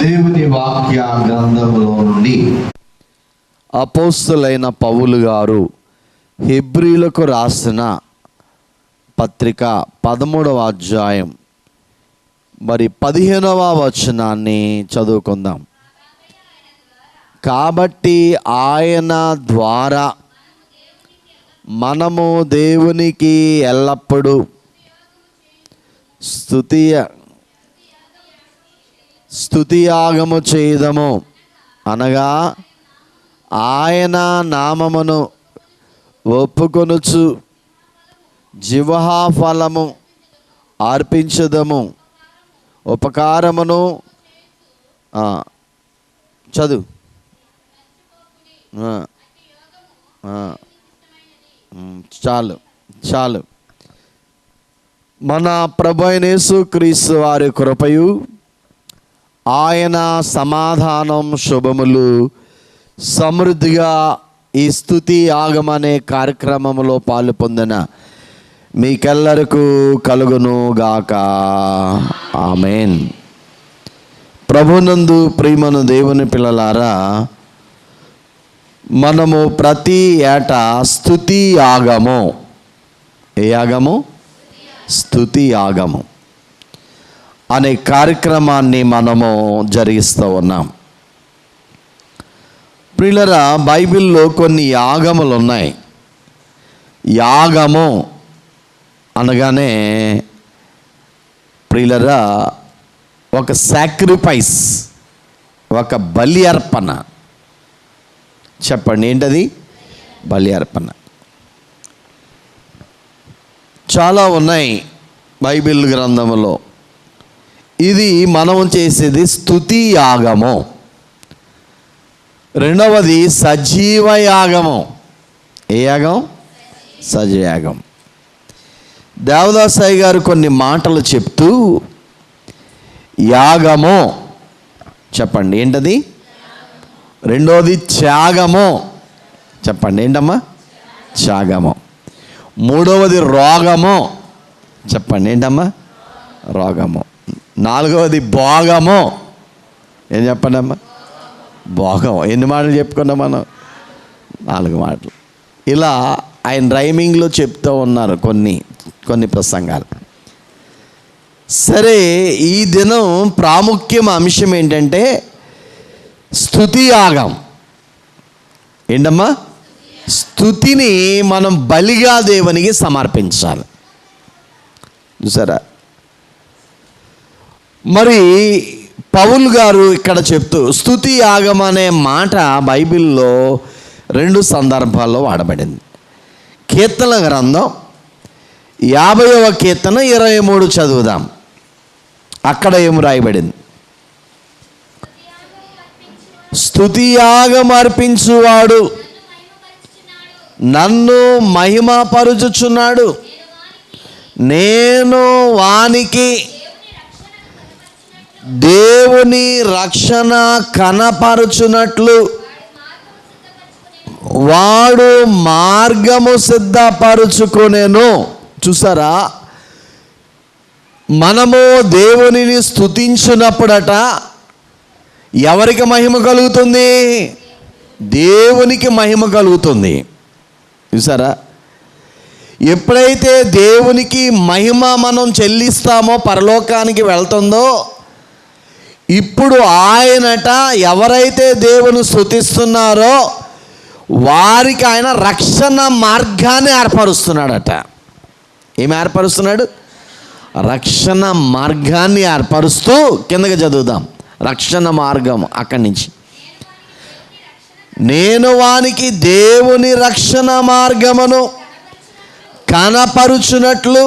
దేవుని వాక్య గ్రంథములో నుండి అపోస్తలులైన పౌలు గారు హెబ్రీలకు రాసిన పత్రిక 13వ అధ్యాయం 15వ వచనాన్ని చదువుకుందాం. కాబట్టి ఆయన ద్వారా మనము దేవునికి ఎల్లప్పుడూ స్తుతియాగము చేయదము, అనగా ఆయన నామమును ఒప్పుకొనుచు జిహ్వాఫలము అర్పించదము. ఉపకారమును చదువు చాలు. మన ప్రభు అయిన యేసుక్రీస్తు వారి కృపయు ఆయన సమాధానం శుభములు సమృద్ధిగా ఈ స్తుతి యాగం అనే కార్యక్రమంలో పాలు పొందిన మీకెల్లరకు కలుగును గాక. ఆమేన్. ప్రభునందు ప్రియమైన దేవుని పిల్లలారా, మనము ప్రతి ఏటా స్తుతి యాగము, ఏ యాగము? స్తుతి యాగము అనే కార్యక్రమాన్ని మనము జరిగిస్తూ ఉన్నాం. ప్రియులారా, బైబిల్లో కొన్ని యాగములు ఉన్నాయి. యాగము అనగానే ప్రియులారా ఒక సాక్రిఫైస్, ఒక బలి అర్పణ. చెప్పండి, ఏంటది? బలి అర్పణ. చాలా ఉన్నాయి బైబిల్ గ్రంథంలో. ఇది మనం చేసేది స్తుతి యాగము. రెండవది సజీవ యాగము. ఏ యాగం? సజీవ యాగం. దేవదాసాయి గారు కొన్ని మాటలు చెప్తూ యాగము, చెప్పండి ఏంటది? రెండవది త్యాగము. చెప్పండి ఏంటమ్మా? త్యాగము. మూడవది రోగము. చెప్పండి ఏంటమ్మా? రోగము. నాలుగవది భోగము. ఏం చెప్పండి అమ్మా? భోగం. ఎన్ని మాటలు చెప్పుకున్నాం మనం? 4 మాటలు. ఇలా ఆయన రైమింగ్లో చెప్తూ ఉన్నారు కొన్ని ప్రసంగాలు. సరే, ఈ దినం ప్రాముఖ్యం అంశం ఏంటంటే స్తుతి యాగం. ఏంటమ్మా? స్తుతిని మనం బలిగా దేవునికి సమర్పించాలి. చూసారా? మరి పౌలు గారు ఇక్కడ చెప్తూ స్తుతి యాగం అనే మాట బైబిల్లో 2 సందర్భాల్లో వాడబడింది. కీర్తన గ్రంథం 50వ కీర్తన 23 చదువుదాం. అక్కడ ఏం రాయబడింది? స్తుతి యాగం అర్పించువాడు నన్ను మహిమపరుచుచున్నాడు, నేను వానికి దేవుని రక్షణ కనపరుచున్నట్లు వాడు మార్గము సిద్ధపరుచుకొనెను. చూసారా? మనము దేవునిని స్తుతించినప్పుడట ఎవరికి మహిమ కలుగుతుంది? దేవునికి మహిమ కలుగుతుంది. చూసారా? ఎప్పుడైతే దేవునికి మహిమ మనం చెల్లిస్తామో పరలోకానికి వెళ్తుందో, ఇప్పుడు ఆయనట ఎవరైతే దేవుని స్తుతిస్తున్నారో వారికి ఆయన రక్షణ మార్గాన్ని ఏర్పరుస్తున్నాడట. ఏమి ఏర్పరుస్తున్నాడు? రక్షణ మార్గాన్ని ఏర్పరుస్తూ, కిందకి చదువుదాం, రక్షణ మార్గం అక్కడి నుంచి. నేను వానికి దేవుని రక్షణ మార్గమును కనపరుచున్నట్లు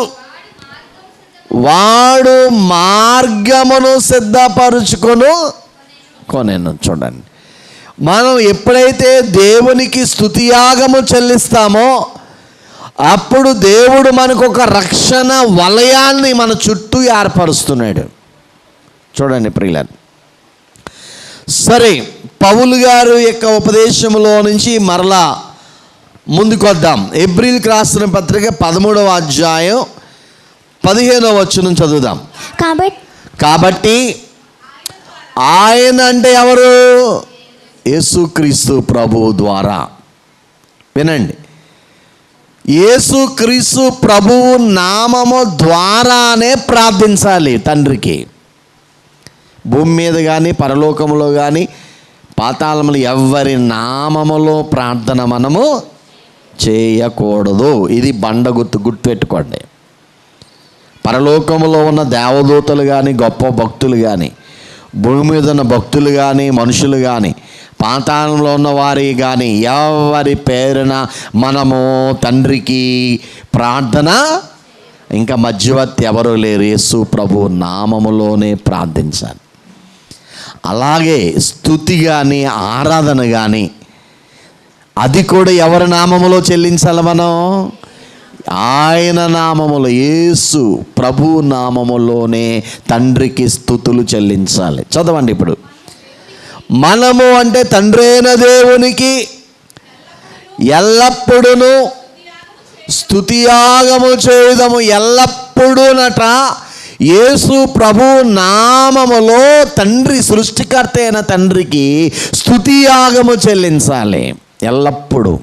వాడు మార్గమును సిద్ధపరుచుకొనెను. చూడండి, మనం ఎప్పుడైతే దేవునికి స్తుతియాగము చెల్లిస్తామో అప్పుడు దేవుడు మనకు ఒక రక్షణ వలయాన్ని మన చుట్టూ ఏర్పరుస్తున్నాడు. చూడండి ప్రియులారా. సరే, పౌలు గారు యొక్క ఉపదేశంలో నుంచి మరలా ముందుకు వద్దాం. హెబ్రీయులకు రాసిన పత్రిక 13వ అధ్యాయం 15వ వచనం చదువుదాం. కాబట్టి ఆయన అంటే ఎవరు? యేసుక్రీస్తు ప్రభువు ద్వారా. వినండి, యేసుక్రీస్తు ప్రభువు నామము ద్వారానే ప్రార్థించాలి తండ్రికి. భూమి మీద కానీ పరలోకములో కానీ పాతాళములు ఎవ్వరి నామములో ప్రార్థన మనము చేయకూడదు. ఇది గుర్తుపెట్టుకోండి. పరలోకములో ఉన్న దేవదూతలు కానీ, గొప్ప భక్తులు కానీ, భూమి మీద ఉన్న భక్తులు కానీ, మనుషులు కానీ, పాతాళంలో ఉన్న వారి కానీ ఎవరి పేరున మనము తండ్రికి ప్రార్థన, ఇంకా మధ్యవర్తి ఎవరు లేరు, యేసు ప్రభు నామములోనే ప్రార్థించాలి. అలాగే స్తుతి కానీ, ఆరాధన కానీ అది కూడా ఎవరి నామములో చెల్లించాలి? మనం ఆయన నామములో, యేసు ప్రభు నామములోనే తండ్రికి స్తుతులు చెల్లించాలి. చదవండి ఇప్పుడు. మనము అంటే తండ్రి అయిన దేవునికి ఎల్లప్పుడూ స్తుతియాగము చేయుదము. ఎల్లప్పుడూనట యేసు ప్రభు నామములో తండ్రి, సృష్టికర్త అయిన తండ్రికి స్తుతియాగము చెల్లించాలి ఎల్లప్పుడూ.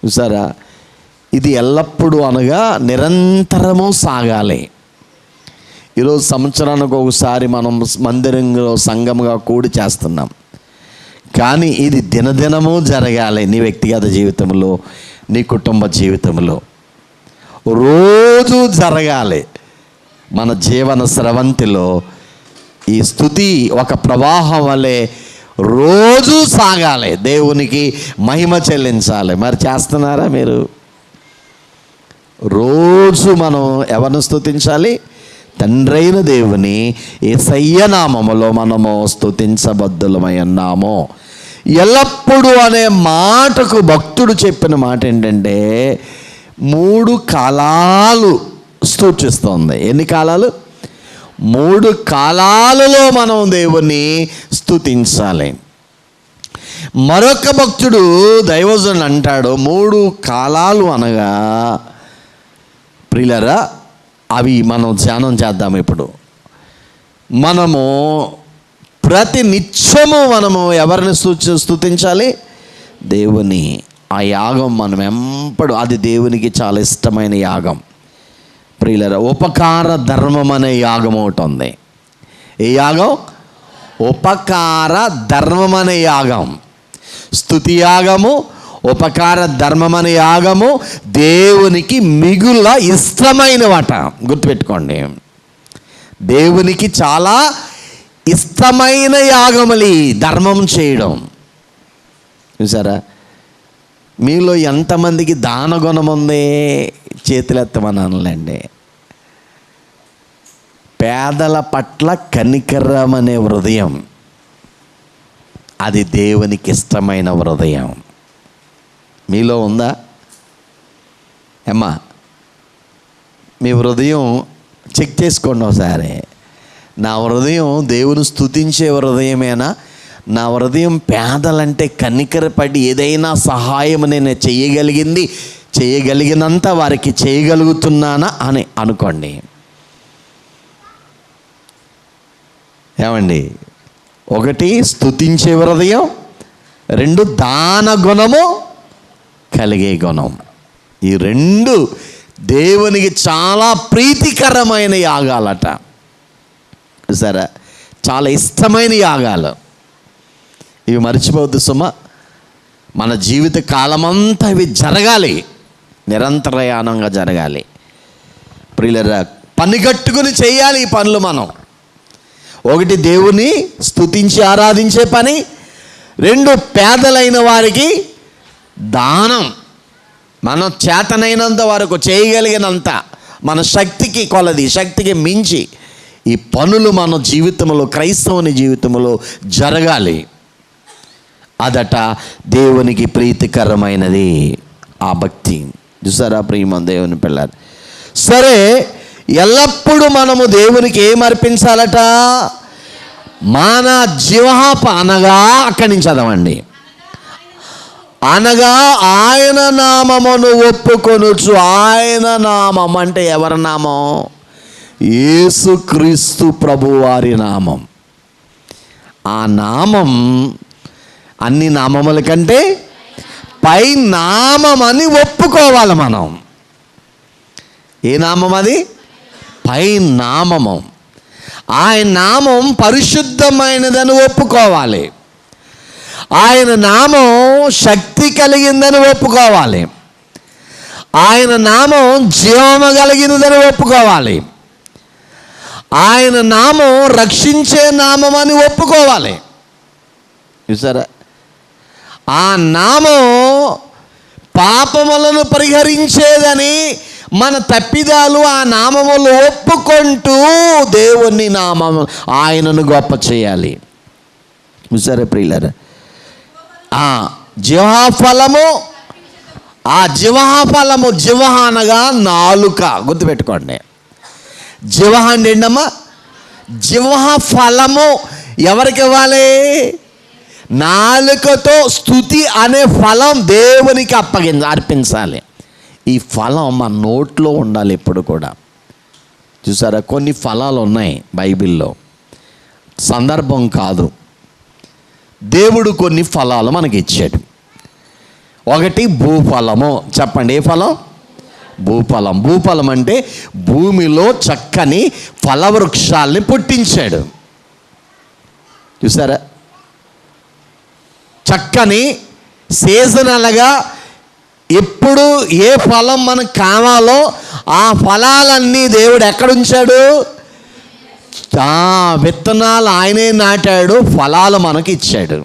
చూసారా, ఇది ఎల్లప్పుడూ అనగా నిరంతరము సాగాలి. ఈరోజు సంవత్సరానికి ఒకసారి మనం మందిరంలో సంఘముగా కూడి చేస్తున్నాం, కానీ ఇది దినదినము జరగాలి. నీ వ్యక్తిగత జీవితంలో, నీ కుటుంబ జీవితంలో రోజు జరగాలి. మన జీవన స్రవంతిలో ఈ స్తుతి ఒక ప్రవాహం వలె రోజు సాగాలి. దేవునికి మహిమ చెల్లించాలి. మరి చేస్తున్నారా మీరు? రోజు మనం ఎవరిని స్తుతించాలి? తండ్రైన దేవుని యేసయ్య నామములో మనము స్తుతించబద్దులమై ఉన్నాము. ఎల్లప్పుడూ అనే మాటకు భక్తుడు చెప్పిన మాట ఏంటంటే 3 కాలాలు సూచిస్తుంది. ఎన్ని కాలాలు? 3 కాలాలలో మనం దేవుని స్తుతించాలి. మరొక భక్తుడు దైవజనుడు అంటాడు, 3 కాలాలు అనగా ప్రియులారా, అవి మనం ధ్యానం చేద్దాం. ఇప్పుడు మనము ప్రతి నిత్యము మనము ఎవరిని స్తుతించాలి? దేవుని. ఆ యాగం మనం ఎంపడు, అది దేవునికి చాలా ఇష్టమైన యాగం. ప్రియులారా, ఉపకార ధర్మం అనే యాగం ఒకటి ఉంది. ఏ యాగం? ఉపకార ధర్మం అనే యాగం. స్తుతి యాగము, ఉపకార ధర్మం అనే యాగము దేవునికి మిగుల ఇష్టమైనవట. గుర్తుపెట్టుకోండి, దేవునికి చాలా ఇష్టమైన యాగములు ధర్మం చేయడం. చూసారా, మీలో ఎంతమందికి దాన గుణం ఉంది? చేతులెత్తమనండి. పేదల పట్ల కనికరం అనే హృదయం, అది దేవునికి ఇష్టమైన హృదయం. మీలో ఉందా? అమ్మా, మీ హృదయం చెక్ చేసుకోండి ఒకసారి. నా హృదయం దేవుని స్తుతించే హృదయమేనా? నా హృదయం పేదలంటే కనికరపడి ఏదైనా సహాయం నేను చేయగలిగినంత వారికి చేయగలుగుతున్నానా అని అనుకోండి. ఏమండి? 1 స్తుతించే హృదయం, 2 దాన గుణము కలిగే గుణం. ఈ 2 దేవునికి చాలా ప్రీతికరమైన యాగాలట. సరే, చాలా ఇష్టమైన యాగాలు. ఇవి మర్చిపోవద్దు సుమా. మన జీవిత కాలమంతా ఇవి జరగాలి, నిరంతరయానంగా జరగాలి. ప్రియులరా, పని కట్టుకుని చేయాలి ఈ పనులు మనం. 1 దేవుని స్తుతించి ఆరాధించే పని, 2 పేదలైన వారికి దానం. మనం చేతనైనంత వరకు, చేయగలిగినంత, మన శక్తికి కొలది, శక్తికి మించి ఈ పనులు మన జీవితంలో, క్రైస్తవుని జీవితంలో జరగాలి. అదట దేవునికి ప్రీతికరమైనది ఆ భక్తి. చూసారా ప్రియమైన దేవుని పిల్లలు? సరే, ఎల్లప్పుడూ మనము దేవునికి ఏం అర్పించాలట? మన జీవహాప అనగా, అక్కడి నుంచి చదవండి. అనగా ఆయన నామమును ఒప్పుకొనుచు. ఆయన నామం అంటే ఎవరి నామం? యేసుక్రీస్తు ప్రభువారి నామం. ఆ నామం అన్ని నామముల కంటే పై నామమని ఒప్పుకోవాలి మనం. ఏ నామం అది? పై నామము. ఆయన నామం పరిశుద్ధమైనదని ఒప్పుకోవాలి. ఆయన నామం శక్తి కలిగిందని ఒప్పుకోవాలి. ఆయన నామం జీవము కలిగినదని ఒప్పుకోవాలి. ఆయన నామం రక్షించే నామం అని ఒప్పుకోవాలి. చూసారా? ఆ నామం పాపములను పరిహరించేదని మన తప్పిదాలు ఆ నామములు ఒప్పుకుంటూ దేవుని నామము ఆయనను గొప్ప చేయాలి. చూసారా ప్రియులారా? ఆ జీవఫలము, ఆ జీవఫలము, జీవ అనగా నాలుక, గుర్తుపెట్టుకోండి. జీవ అంటే ఏంటమ్మా? జీవఫలము ఎవరికి ఇవ్వాలి? నాలుకతో స్తుతి అనే ఫలం దేవునికి అర్పించాలి. ఈ ఫలం మన నోట్లో ఉండాలి ఎప్పుడు కూడా. చూసారా? కొన్ని ఫలాలు ఉన్నాయి బైబిల్లో, సందర్భం కాదు. దేవుడు కొన్ని ఫలాలు మనకి ఇచ్చాడు. ఒకటి భూఫలము. చెప్పండి, ఏ ఫలం? భూఫలం. భూఫలం అంటే భూమిలో చక్కని ఫలవృక్షాల్ని పుట్టించాడు. చూసారా? చక్కని సీజనల్గా ఎప్పుడు ఏ ఫలం మనకు కావాలో ఆ ఫలాలన్నీ దేవుడు ఎక్కడుంచాడు? విత్తనాలు ఆయనే నాటాడు, ఫలాలు మనకి ఇచ్చాడు.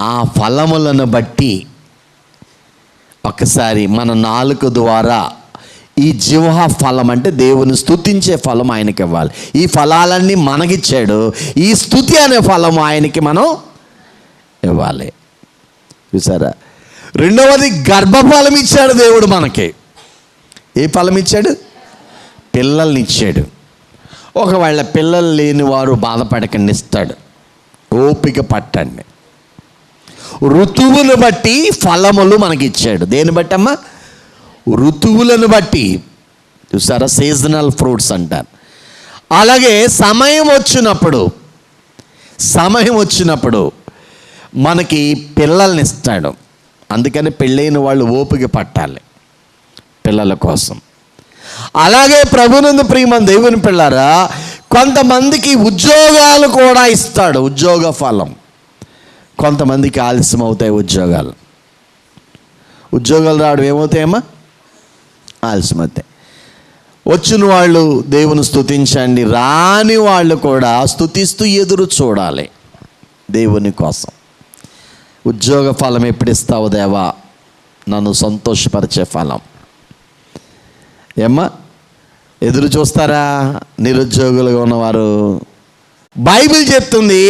ఆ ఫలములను బట్టి ఒకసారి మన నాలుక ద్వారా ఈ జీవ ఫలం అంటే దేవుని స్తుతించే ఫలం ఆయనకి ఇవ్వాలి. ఈ ఫలాలన్నీ మనకిచ్చాడు. ఈ స్తుతి అనే ఫలం ఆయనకి మనం ఇవ్వాలి. చూసారా? రెండవది గర్భఫలం ఇచ్చాడు దేవుడు మనకి. ఏ ఫలం ఇచ్చాడు? పిల్లల్ని ఇచ్చాడు. ఒకవేళ పిల్లలు లేని వారు బాధపడకండి, ఇస్తాడు. ఓపిక పట్టండి. ఋతువును బట్టి ఫలములు మనకి ఇచ్చాడు. దేన్ని బట్టి అమ్మా? ఋతువులను బట్టి. చూసారా? సీజనల్ ఫ్రూట్స్ అంటారు. అలాగే సమయం వచ్చినప్పుడు మనకి పిల్లల్ని ఇస్తాడు. అందుకని పెళ్ళైన వాళ్ళు ఓపిక పట్టాలి పిల్లల కోసం. అలాగే ప్రభునందు ప్రియమైన దేవుని పిల్లారా, కొంతమందికి ఉద్యోగాలు కూడా ఇస్తాడు. ఉద్యోగ ఫలం. కొంతమందికి ఆలస్యం అవుతాయి ఉద్యోగాలు రావడం. ఏమవుతాయమ్మా? ఆలస్యం అవుతాయి. వచ్చిన వాళ్ళు దేవుని స్తుతించండి, రాని వాళ్ళు కూడా స్తుతిస్తూ ఎదురు చూడాలి దేవుని కోసం. ఉద్యోగ ఫలం ఎప్పుడు ఇస్తావు దేవా? నన్ను సంతోషపరిచే ఫలం. ఏమ్మా, ఎదురు చూస్తారా నిరుద్యోగులుగా ఉన్నవారు? బైబిల్ చెప్తుంది,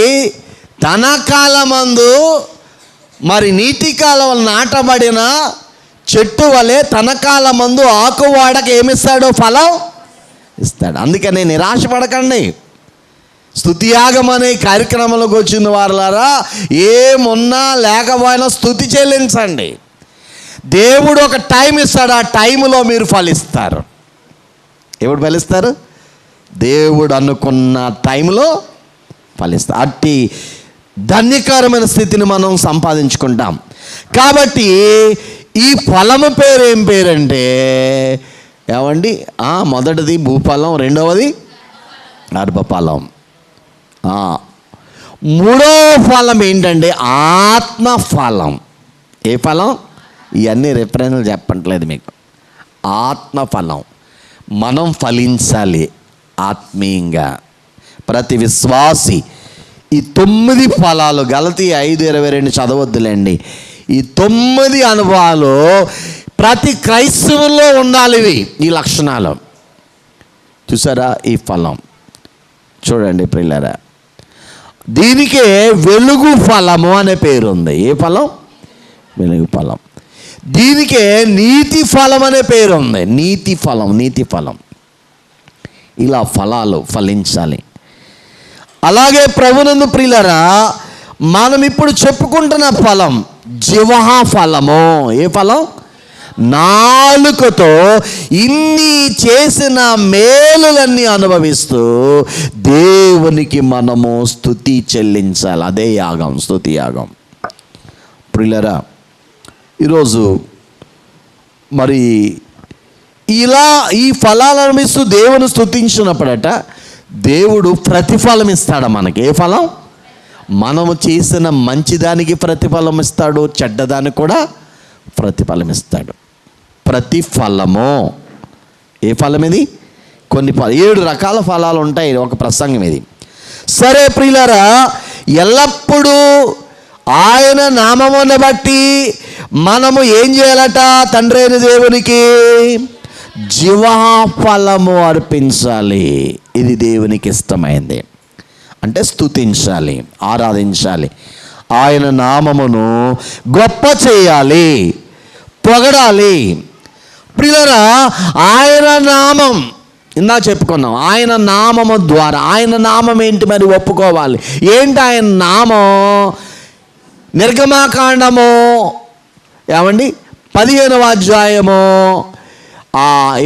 తన కాలమందు మరి నీటి కాలం నాటబడిన చెట్టు వలె తన కాలమందు ఆకువాడక ఏమిస్తాడో ఫలం ఇస్తాడు. అందుకని నిరాశపడకండి. స్తుతియాగం అనే కార్యక్రమంలోకి వచ్చిన వారులారా, ఏమున్నా లేకపోయినా స్తుతి చెల్లించండి. దేవుడు ఒక టైం ఇస్తాడు, ఆ టైంలో మీరు ఫలిస్తారు. ఎవడు ఫలిస్తారు? దేవుడు అనుకున్న టైంలో ఫలిస్తారు. అట్టి ధన్యకరమైన స్థితిని మనం సంపాదించుకుంటాం. కాబట్టి ఈ ఫలము పేరు ఏం పేరంటే ఏమండి? మొదటిది భూఫలం, రెండవది గర్భఫలం. మూడో ఫలం ఏంటంటే ఆత్మఫలం. ఏ ఫలం? ఇవన్నీ రిఫరెన్స్లు చెప్పట్లేదు మీకు. ఆత్మఫలం. మనం ఫలించాలి ఆత్మీయంగా. ప్రతి విశ్వాసి ఈ 9 ఫలాలు, గలతీ 5:22 చదవద్దులేండి. ఈ 9 అనుభవాలు ప్రతి క్రైస్తవుల్లో ఉండాలి. ఈ లక్షణాలు చూసారా? ఈ ఫలం చూడండి ప్రియులారా, దీనికే వెలుగు ఫలము అనే పేరు ఉంది. ఏ ఫలం? వెలుగు ఫలం. దీనికే నీతి ఫలం అనే పేరు ఉంది. నీతి ఫలం. ఇలా ఫలాలు ఫలించాలి. అలాగే ప్రభునందు ప్రియులారా, మనం ఇప్పుడు చెప్పుకుంటున్న ఫలం జీవ ఫలము. ఏ ఫలం? నాలుకతో ఇన్ని చేసిన మేలులన్నీ అనుభవిస్తూ దేవునికి మనము స్తుతి చెల్లించాలి. అదే యాగం, స్తుతి యాగం. ప్రియులారా, ఈరోజు మరి ఇలా ఈ ఫలాలను అనుభవిస్తూ దేవుని స్తుతించినప్పుడట దేవుడు ప్రతిఫలం ఇస్తాడు మనకి. ఏ ఫలం? మనము చేసిన మంచిదానికి ప్రతిఫలం ఇస్తాడు, చెడ్డదానికి కూడా ప్రతిఫలం ఇస్తాడు. ప్రతిఫలము. ఏ ఫలం ఇది? కొన్ని 7 రకాల ఫలాలు ఉంటాయి. ఒక ప్రసంగం ఇది. సరే ప్రియులారా, ఎల్లప్పుడూ ఆయన నామమును బట్టి మనము ఏం చేయాలట? తండ్రి అయిన దేవునికి జీవఫలము అర్పించాలి. ఇది దేవునికి ఇష్టమైంది. అంటే స్తుతించాలి, ఆరాధించాలి, ఆయన నామమును గొప్ప చేయాలి, పొగడాలి. ప్రియులారా, ఆయన నామం ఇందా చెప్పుకున్నాం. ఆయన నామము ద్వారా, ఆయన నామం ఏంటి మరి ఒప్పుకోవాలి. ఏంటి ఆయన నామం? నిర్గమాకాండము ఏమండి 15వ అధ్యాయము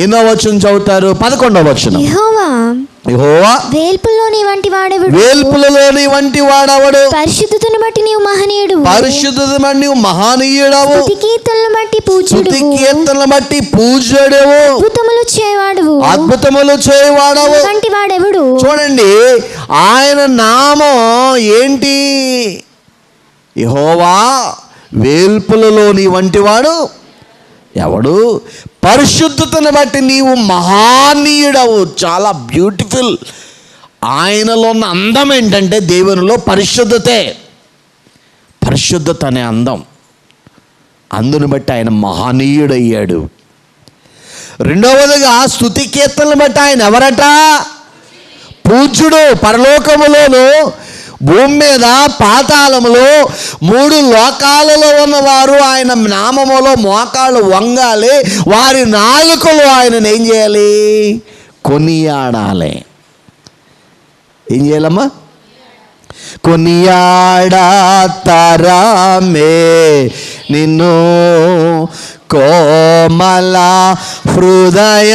ఎన్నో వచనం చదువుతారు? 11వ వచనం. యెహోవా వేల్పులోని వంటి వాడవడు, పరిశుద్ధతను బట్టి నీవు మహనీయుడు, పరిశుద్ధతను బట్టి నీవు మహనీయుడవు, కీర్తనలను బట్టి పూజ్యుడవు, అద్భుతములు చేయవాడవు వంటి వాడెవడు? చూడండి, ఆయన నామం ఏంటి? యెహోవా వేల్పులలోని వంటివాడు ఎవడు? పరిశుద్ధతను బట్టి నీవు మహనీయుడవు. చాలా బ్యూటిఫుల్. ఆయనలో ఉన్న అందం ఏంటంటే దేవునిలో పరిశుద్ధతే. పరిశుద్ధత అనే అందం. అందుని బట్టి ఆయన మహనీయుడయ్యాడు. రెండవదిగా స్తుతి కీర్తనలు బట్టి ఆయన ఎవరట? పూజ్యుడు. పరలోకములోను, భూమి మీద, పాతాళములో 3 లోకాలలో ఉన్నవారు ఆయన నామములో మోకాళ్ళు వంగాలి. వారి నాలుకలు ఆయనను ఏం చేయాలి? కొనియాడాలి. ఏం చేయాలమ్మా? కొనియాడతారామే నిన్ను కోమల హృదయ,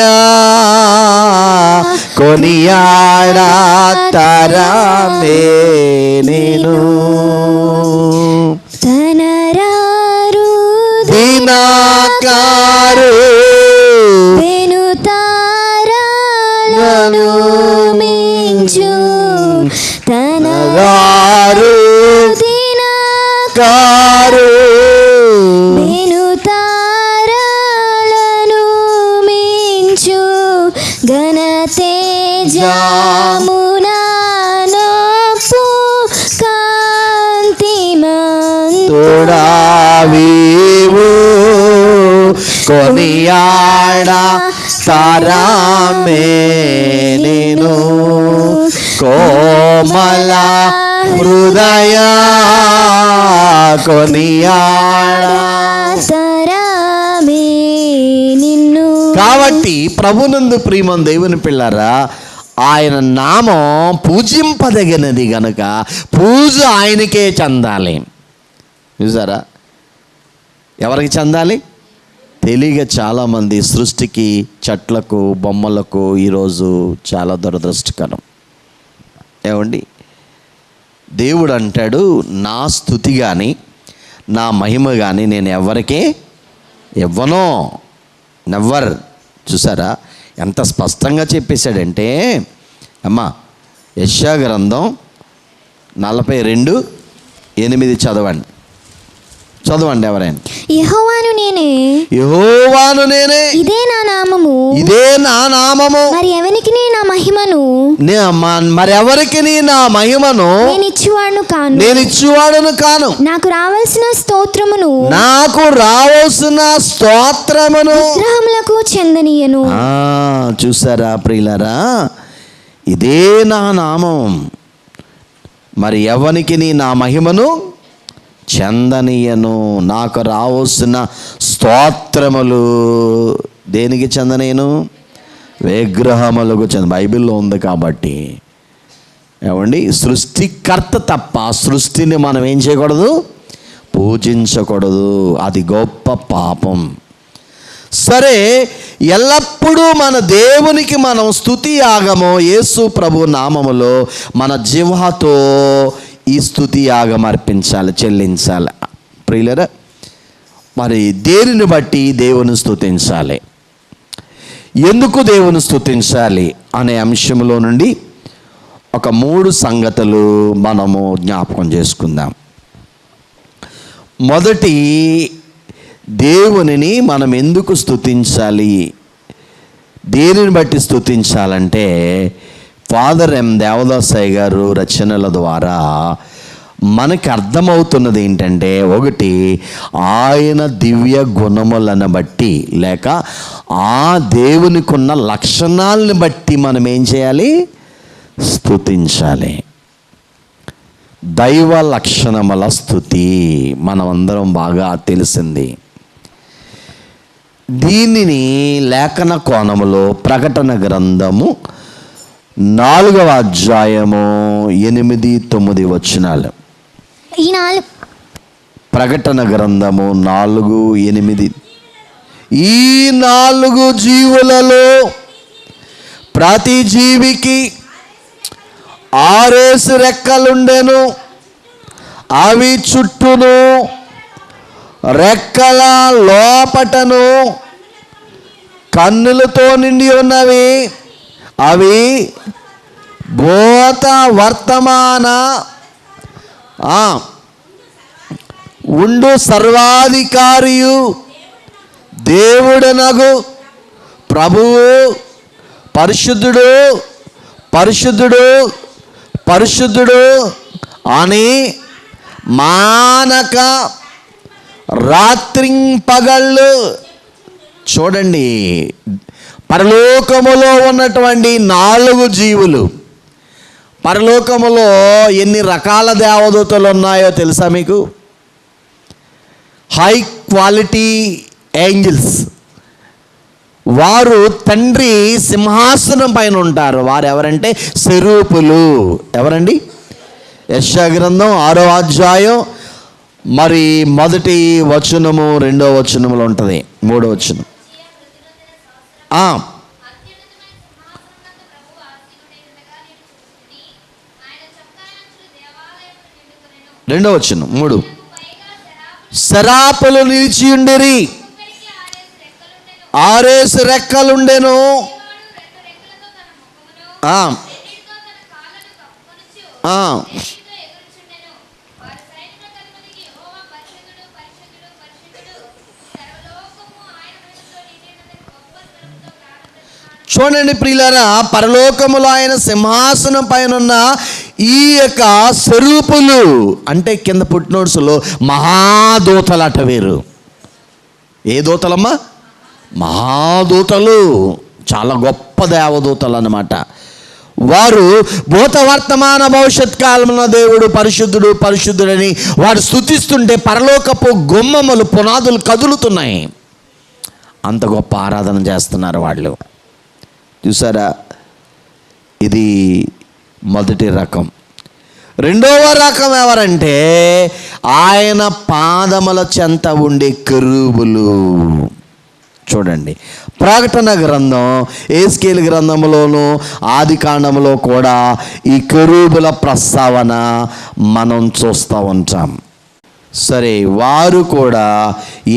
కొనియాడతారామే నేను తనరారు దినాకారు వెనుతారాలను మించు, తనరారు దినాకారు వెనుతారాలను మించు, ఘన తేజమునా నొప్పు కాంతిమంతుడావివు, కొనియాడతారామే నేను కోమల హృదయ, కొనియాడతారామే నిన్ను. కాబట్టి ప్రభునందు ప్రియమం దేవుని పిల్లరా, ఆయన నామం పూజింపదగినది గనుక పూజ ఆయనకే చెందాలి. చూసారా? ఎవరికి చెందాలి? తెలియక చాలామంది సృష్టికి, చెట్లకు, బొమ్మలకు ఈరోజు చాలా దురదృష్టకరం. ఏమండి, దేవుడు అంటాడు, నా స్తుతి కానీ నా మహిమ కానీ నేను ఎవరికే ఇవ్వను. నెవర్. చూసారా ఎంత స్పష్టంగా చెప్పేశాడంటే? అమ్మా, యెషయా గ్రంథం 42:8 చదవండి. ఎవరైనా. యెహోవాను నేనే, ఇదే నా నామము, మరి ఎవరికి నా మహిమను నేను ఇచ్చువాడును కాను, నాకు రావాల్సిన స్తోత్రమును విగ్రహములకు చెందనీయను. చూసారా ప్రియులారా? ఇదే నా నామం, మరి ఎవరికి నా మహిమను చెందనీయను, నాకు రావాల్సిన స్తోత్రములు దేనికి చెందనీయను? విగ్రహములకు బైబిల్లో ఉంది కాబట్టి. ఏమండి, సృష్టికర్త తప్ప సృష్టిని మనం ఏం చేయకూడదు? పూజించకూడదు. అది గొప్ప పాపం. సరే, ఎల్లప్పుడూ మన దేవునికి మనం స్తుతి యాగము యేసు ప్రభు నామములో మన జిహ్వతో ఈ స్తుతి యాగం అర్పించాలి, చెల్లించాలి. ప్రియులరా, మరి దేనిని బట్టి దేవుని స్తుతించాలి, ఎందుకు దేవుని స్తుతించాలి అనే అంశంలో నుండి ఒక 3 సంగతులు మనము జ్ఞాపకం చేసుకుందాం. మొదటి, దేవునిని మనం ఎందుకు స్తుతించాలి, దేనిని బట్టి స్తుతించాలంటే ఫాదర్ ఎం దేవదాసయ్య గారు రచనల ద్వారా మనకి అర్థమవుతున్నది ఏంటంటే, ఒకటి, ఆయన దివ్య గుణములను బట్టి లేక ఆ దేవునికి ఉన్న లక్షణాలను బట్టి మనం ఏం చేయాలి, స్తుతించాలి. దైవ లక్షణముల స్తుతి మనమందరం బాగా తెలిసింది. దీనిని లేఖన కోణములో ప్రకటన గ్రంథము 4వ అధ్యాయము 8-9 వచనాలు. ప్రకటన గ్రంథము 4:8. ఈ 4 జీవులలో ప్రతి జీవికి 6 రెక్కలుండెను. అవి చుట్టూను రెక్కల లోపటను కన్నులతో నిండి ఉన్నవి. అవి భూత వర్తమాన ఉండు సర్వాధికారియు దేవుడనగు ప్రభువు పరిశుద్ధుడు పరిశుద్ధుడు పరిశుద్ధుడు అని మానక రాత్రింపగళ్ళు. చూడండి, పరలోకములో ఉన్నటువంటి 4 జీవులు. పరలోకములో ఎన్ని రకాల దేవదూతలు ఉన్నాయో తెలుసా మీకు? High quality angels. వారు తండ్రి సింహాసనం పైన ఉంటారు. వారు ఎవరంటే సెరూపులు. ఎవరండి? యెషయా గ్రంథం 6వ అధ్యాయం మరి 1వ వచనము 2వ వచనములో ఉంటుంది, 3వ వచనం. 2వ వచనం 3. శరాపులు నిలిచి ఉండిరి, 6 రెక్కలుండెను. చూడండి ప్రియులారా, పరలోకములో ఆయన సింహాసనం పైన ఉన్న ఈ యొక్క స్వరూపులు అంటే కింద పుట్టినోడ్స్లో మహాదూతలట. వీరు ఏ దూతలమ్మా? మహాదూతలు, చాలా గొప్ప దేవదూతలు అన్నమాట. వారు భూత వర్తమాన భవిష్యత్ కాలంలో దేవుడు పరిశుద్ధుడు పరిశుద్ధుడని వారు స్తుతిస్తుంటే పరలోకపు గుమ్మములు పునాదులు కదులుతున్నాయి. అంత గొప్ప ఆరాధన చేస్తున్నారు వాళ్ళు. చూసారా? ఇది మొదటి రకం. 2వ రకం ఎవరంటే ఆయన పాదముల చెంత ఉండే కెరూబులు. చూడండి, ప్రకటన గ్రంథం, ఎహెజ్కేలు గ్రంథంలోను ఆది కాండములో కూడా ఈ కెరూబుల ప్రస్తావన మనం చూస్తూ ఉంటాం. సరే, వారు కూడా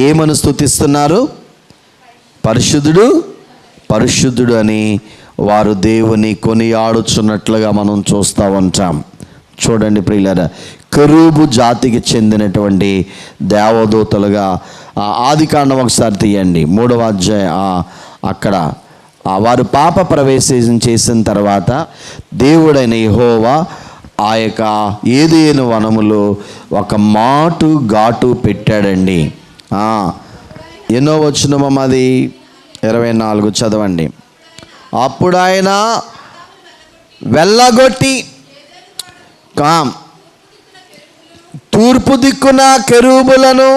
ఏమని స్తుతిస్తున్నారు? పరిశుద్ధుడు పరిశుద్ధుడు అని వారు దేవుని కొనియాడుచున్నట్లుగా మనం చూస్తూ ఉంటాం. చూడండి ప్రియులారా, కెరూబు జాతికి చెందినటువంటి దేవదూతలుగా ఆది కాండం ఒకసారి తీయండి, 3వ అధ్యాయం. అక్కడ వారు పాప ప్రవేశం చేసిన తర్వాత దేవుడైన యెహోవా ఆ యొక్క ఏదేను వనములో ఒక మాటు ఘాటు పెట్టాడండి. ఎన్నో వచనం అది? 24 చదవండి. అప్పుడు ఆయన వెళ్ళగొట్టి తూర్పు దిక్కున కెరూబులను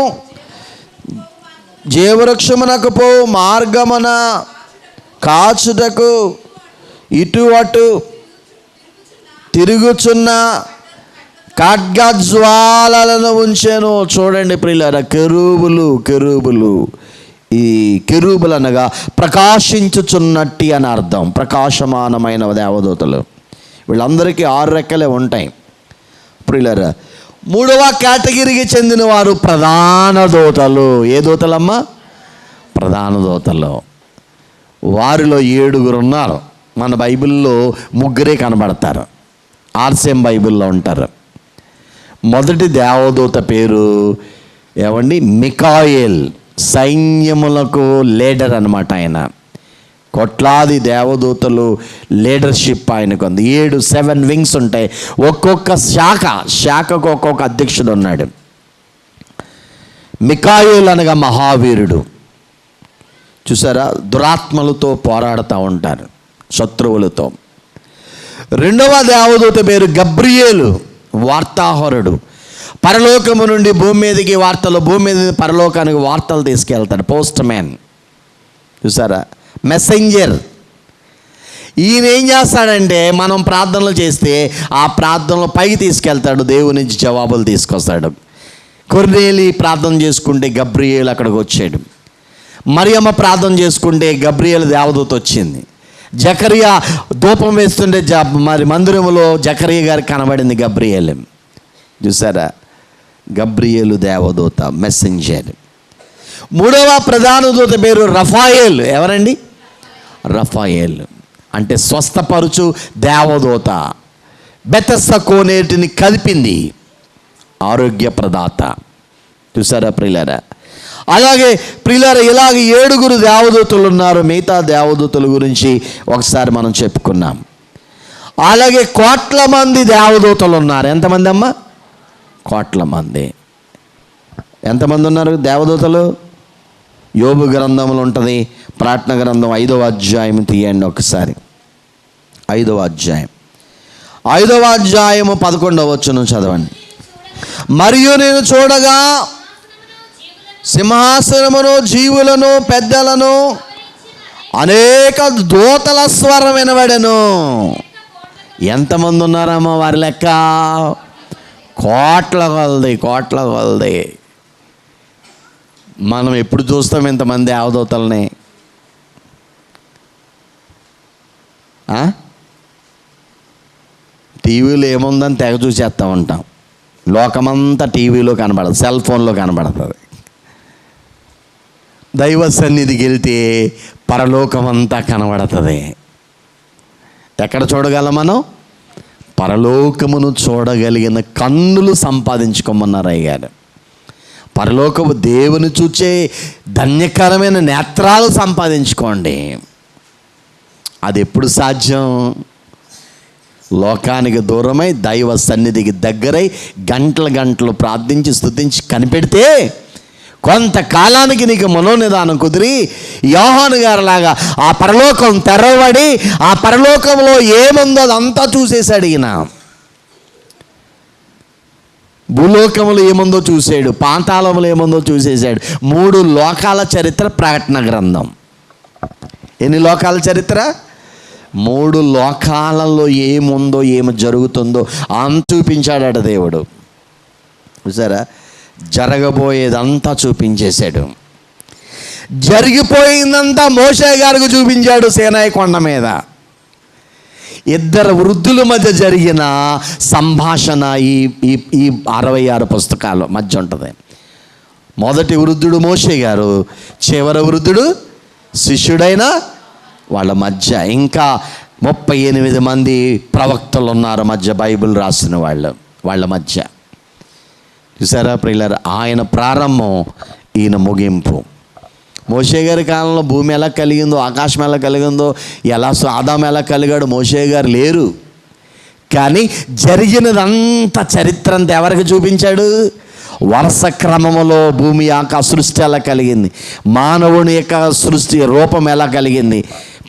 జీవవృక్షమునకు పో మార్గమున కాచుటకు ఇటు అటు తిరుగుచున్న ఖడ్గజ్వాలలను ఉంచెను. చూడండి ప్రియులారా, కెరూబులు ఈ కెరూబులు అనగా ప్రకాశించుచున్నట్టి అని అర్థం. ప్రకాశమానమైన దేవదూతలు. వీళ్ళందరికీ 6 రెక్కలే ఉంటాయి. ప్రియులారా, 3వ కేటగిరీకి చెందిన వారు ప్రధాన దూతలు. ఏ దూతలమ్మా? ప్రధాన దూతలు. వారిలో 7 ఉన్నారు. మన బైబిల్లో 3 కనబడతారు. ఆర్సీఎం బైబిల్లో ఉంటారు. మొదటి దేవదూత పేరు ఏమండి? మికాయేల్. సైన్యములకు లీడర్ అన్నమాట ఆయన. కోట్లాది దేవదూతలు లీడర్షిప్ ఆయనకు ఉంది. 7 వింగ్స్ ఉంటాయి. ఒక్కొక్క శాఖకు ఒక్కొక్క అధ్యక్షుడు ఉన్నాడు. మికాయేల్ అనగా మహావీరుడు. చూసారా, దురాత్మలతో పోరాడుతూ ఉంటారు, శత్రువులతో. 2వ దేవదూత పేరు గబ్రియేలు, వార్తాహరుడు. పరలోకము నుండి భూమి మీదకి వార్తలు, భూమి మీద పరలోకానికి వార్తలు తీసుకెళ్తాడు. Post man. చూసారా, మెసెంజర్. ఈయన ఏం చేస్తాడంటే, మనం ప్రార్థనలు చేస్తే ఆ ప్రార్థనలు పైకి తీసుకెళ్తాడు, దేవుని నుంచి జవాబులు తీసుకొస్తాడు. కొర్నేలి ప్రార్థన చేసుకుంటే గబ్రియేలు అక్కడికి వచ్చాడు. మరియమ్మ ప్రార్థన చేసుకుంటే గబ్రియేలు దేవదూత వచ్చింది. జకరియా ధూపం వేస్తుంటే మరి మందిరంలో జకరియా గారికి కనబడింది గబ్రియేలు. చూసారా, గబ్రియేలు దేవదూత, మెసెంజర్. 3వ ప్రధాన దూత పేరు రఫాయేల్. ఎవరండి? రఫాయేల్ అంటే స్వస్థపరుచు దేవదూత. బెతస్దా కోనేటిని కలిపింది, ఆరోగ్య ప్రదాత. చూసారా ప్రియులారా? అలాగే ప్రియులారా, ఇలాగ 7 దేవదూతలు ఉన్నారు. మిగతా దేవదూతల గురించి ఒకసారి మనం చెప్పుకున్నాం. అలాగే 1 కోట్ల మంది దేవదూతలు ఉన్నారు. ఎంతమంది అమ్మా? 1 కోట్ల మంది. ఎంతమంది ఉన్నారు దేవదూతలు? యోబు గ్రంథంలో ఉంటుంది, ప్రార్థన గ్రంథం 5వ అధ్యాయం తీయండి ఒకసారి. 5వ అధ్యాయం 11వ వచనం చదవండి. మరియు నేను చూడగా సింహాసనమును, జీవులను, పెద్దలను, అనేక దూతల స్వరం వినబడెను. ఎంతమంది ఉన్నారమ్మా? వారి లెక్క కోట్ల కొలది. మనం ఎప్పుడు చూస్తాం ఇంతమంది దేవదూతల్ని? టీవీలో ఏముందని తెగ చూసేస్తూ ఉంటాం. లోకమంతా టీవీలో కనబడదు, సెల్ ఫోన్లో కనబడుతుంది. దైవ సన్నిధికి వెళ్తే పరలోకమంతా కనబడుతుంది. ఎక్కడ చూడగలం మనం? పరలోకమును చూడగలిగిన కన్నులు సంపాదించుకోమన్నారు అయ్యారు. పరలోకము దేవుని చూచే ధన్యకరమైన నేత్రాలు సంపాదించుకోండి. అది ఎప్పుడు సాధ్యం? లోకానికి దూరమై దైవ సన్నిధికి దగ్గరై గంటలు ప్రార్థించి స్తుతించి కనిపెడితే కొంతకాలానికి నీకు మనోనిదానం కుదిరి యోహాను గారిలాగా ఆ పరలోకం తెరవబడి ఆ పరలోకంలో ఏముందో అదంతా చూసేశాడు ఈయన. భూలోకములు ఏముందో చూసాడు, పాతాళములు ఏముందో చూసేశాడు. 3 లోకాల చరిత్ర ప్రకటన గ్రంథం. ఎన్ని లోకాల చరిత్ర? 3 లోకాలలో ఏముందో ఏమి జరుగుతుందో అంత చూపించాడట దేవుడు. చూసారా, జరగబోయేదంతా చూపించేశాడు. జరిగిపోయిందంతా మోషే గారికి చూపించాడు సీనాయి కొండ మీద. 2 వృద్ధుల మధ్య జరిగిన సంభాషణ ఈ 66 పుస్తకాల మధ్య ఉంటుంది. మొదటి వృద్ధుడు మోషే గారు, చివరి వృద్ధుడు శిష్యుడైన వాళ్ళ మధ్య ఇంకా 38 మంది ప్రవక్తలు ఉన్నారు మధ్య, బైబిల్ రాసిన వాళ్ళ మధ్య. చూసారా ప్రియులారా, ఆయన ప్రారంభం, ఈయన ముగింపు. మోషే గారి కాలంలో భూమి ఎలా కలిగిందో, ఆకాశం ఎలా కలిగిందో, ఆదాము ఎలా కలిగాడు, మోషే గారు లేరు. కానీ జరిగినదంతా చరిత్ర అంతా ఎవరికి చూపించాడు? వరుస క్రమములో భూమి యొక్క సృష్టి ఎలా కలిగింది, మానవుని యొక్క సృష్టి రూపం ఎలా కలిగింది,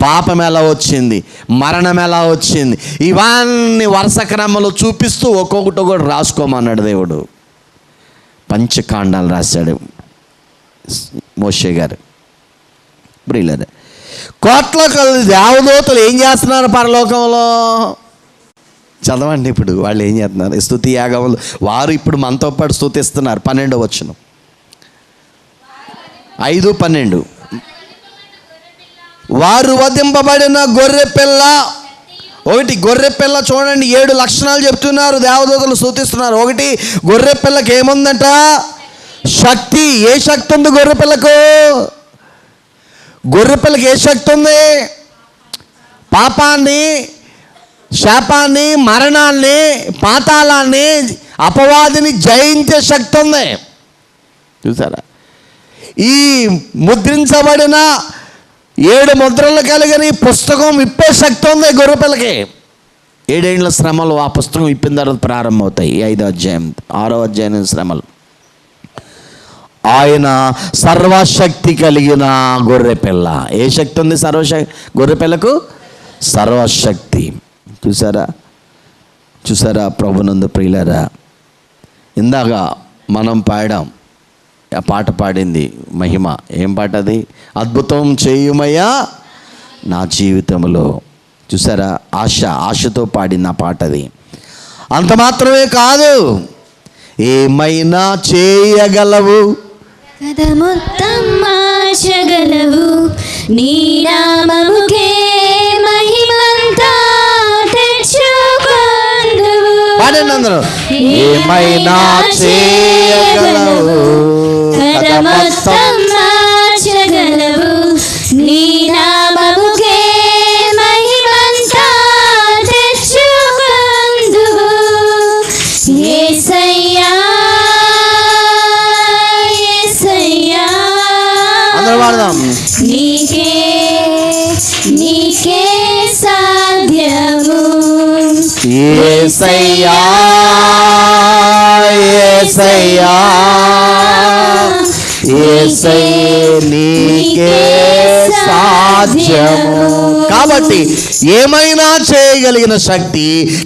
పాపం ఎలా వచ్చింది, మరణం ఎలా వచ్చింది, ఇవన్నీ వరుస క్రమంలో చూపిస్తూ ఒక్కొక్కటి రాసుకోమన్నాడు దేవుడు. పంచకాండాలు రాశాడు మోషే గారు. బ్రిల్లర్. 1 కోట్ల దేవదూతలు ఏం చేస్తున్నారు పరలోకంలో? చదవండి ఇప్పుడు వాళ్ళు ఏం చేస్తున్నారు. స్తుతి యాగములు వారు ఇప్పుడు మనతో పాటు స్తుతిస్తున్నారు. 12వ వచనం. 5:12. వారు వధింపబడిన గొర్రె పిల్ల. ఒకటి గొర్రె పిల్ల చూడండి, 7 లక్షణాలు చెప్తున్నారు, దేవదూతలు సూచిస్తున్నారు. ఒకటి, గొర్రె పిల్లకి ఏముందంట? శక్తి. ఏ శక్తి ఉంది గొర్రె పిల్లకు? గొర్రె పిల్లకి ఏ శక్తి ఉంది? పాపాన్ని, శాపాన్ని, మరణాన్ని, పాతాళాన్ని, అపవాదిని జయించే శక్తి ఉంది. చూసారా? ఈ ముద్రించబడిన 7 ముద్రలు కలిగిన ఈ పుస్తకం విప్పే శక్తి ఉంది గొర్రెపిల్లకి. 7 ఏళ్ల శ్రమలు ఆ పుస్తకం విప్పిన తర్వాత ప్రారంభమవుతాయి. 5వ అధ్యాయం 6వ అధ్యాయం శ్రమలు. ఆయన సర్వశక్తి కలిగిన గొర్రెపిల్ల. ఏ శక్తి ఉంది గొర్రెపిల్లకు? సర్వశక్తి. చూసారా ప్రభునందు ప్రియులారా? ఇందాక మనం పాడాం, ఆ పాట పాడింది మహిమ. ఏం పాట అది? అద్భుతం చేయుమయ్యా నా జీవితంలో. చూసారా? ఆశతో పాడిన పాట అది. అంత మాత్రమే కాదు, ఏమైనా చేయగలవు, కథ మొత్తం మార్చగలవు, నీ నామముకే మహిమంతా తెచ్చుకొందువు. పాడండి అందరూ. ఏమైనా చేయగలవు, కథ మొత్తం మార్చగలవు, నీ నామముకే మహిమంతా తెచ్చుకొందువు. యేసయ్యా యేసయ్యా, అందరూ పాడదాం. నీకే సాధ్యము. యేసయ్యా యేసయ్యా యేసయ్యే నీకే సాధ్యము. కాబట్టి ఏమైనా చేయగలిగిన శక్తి,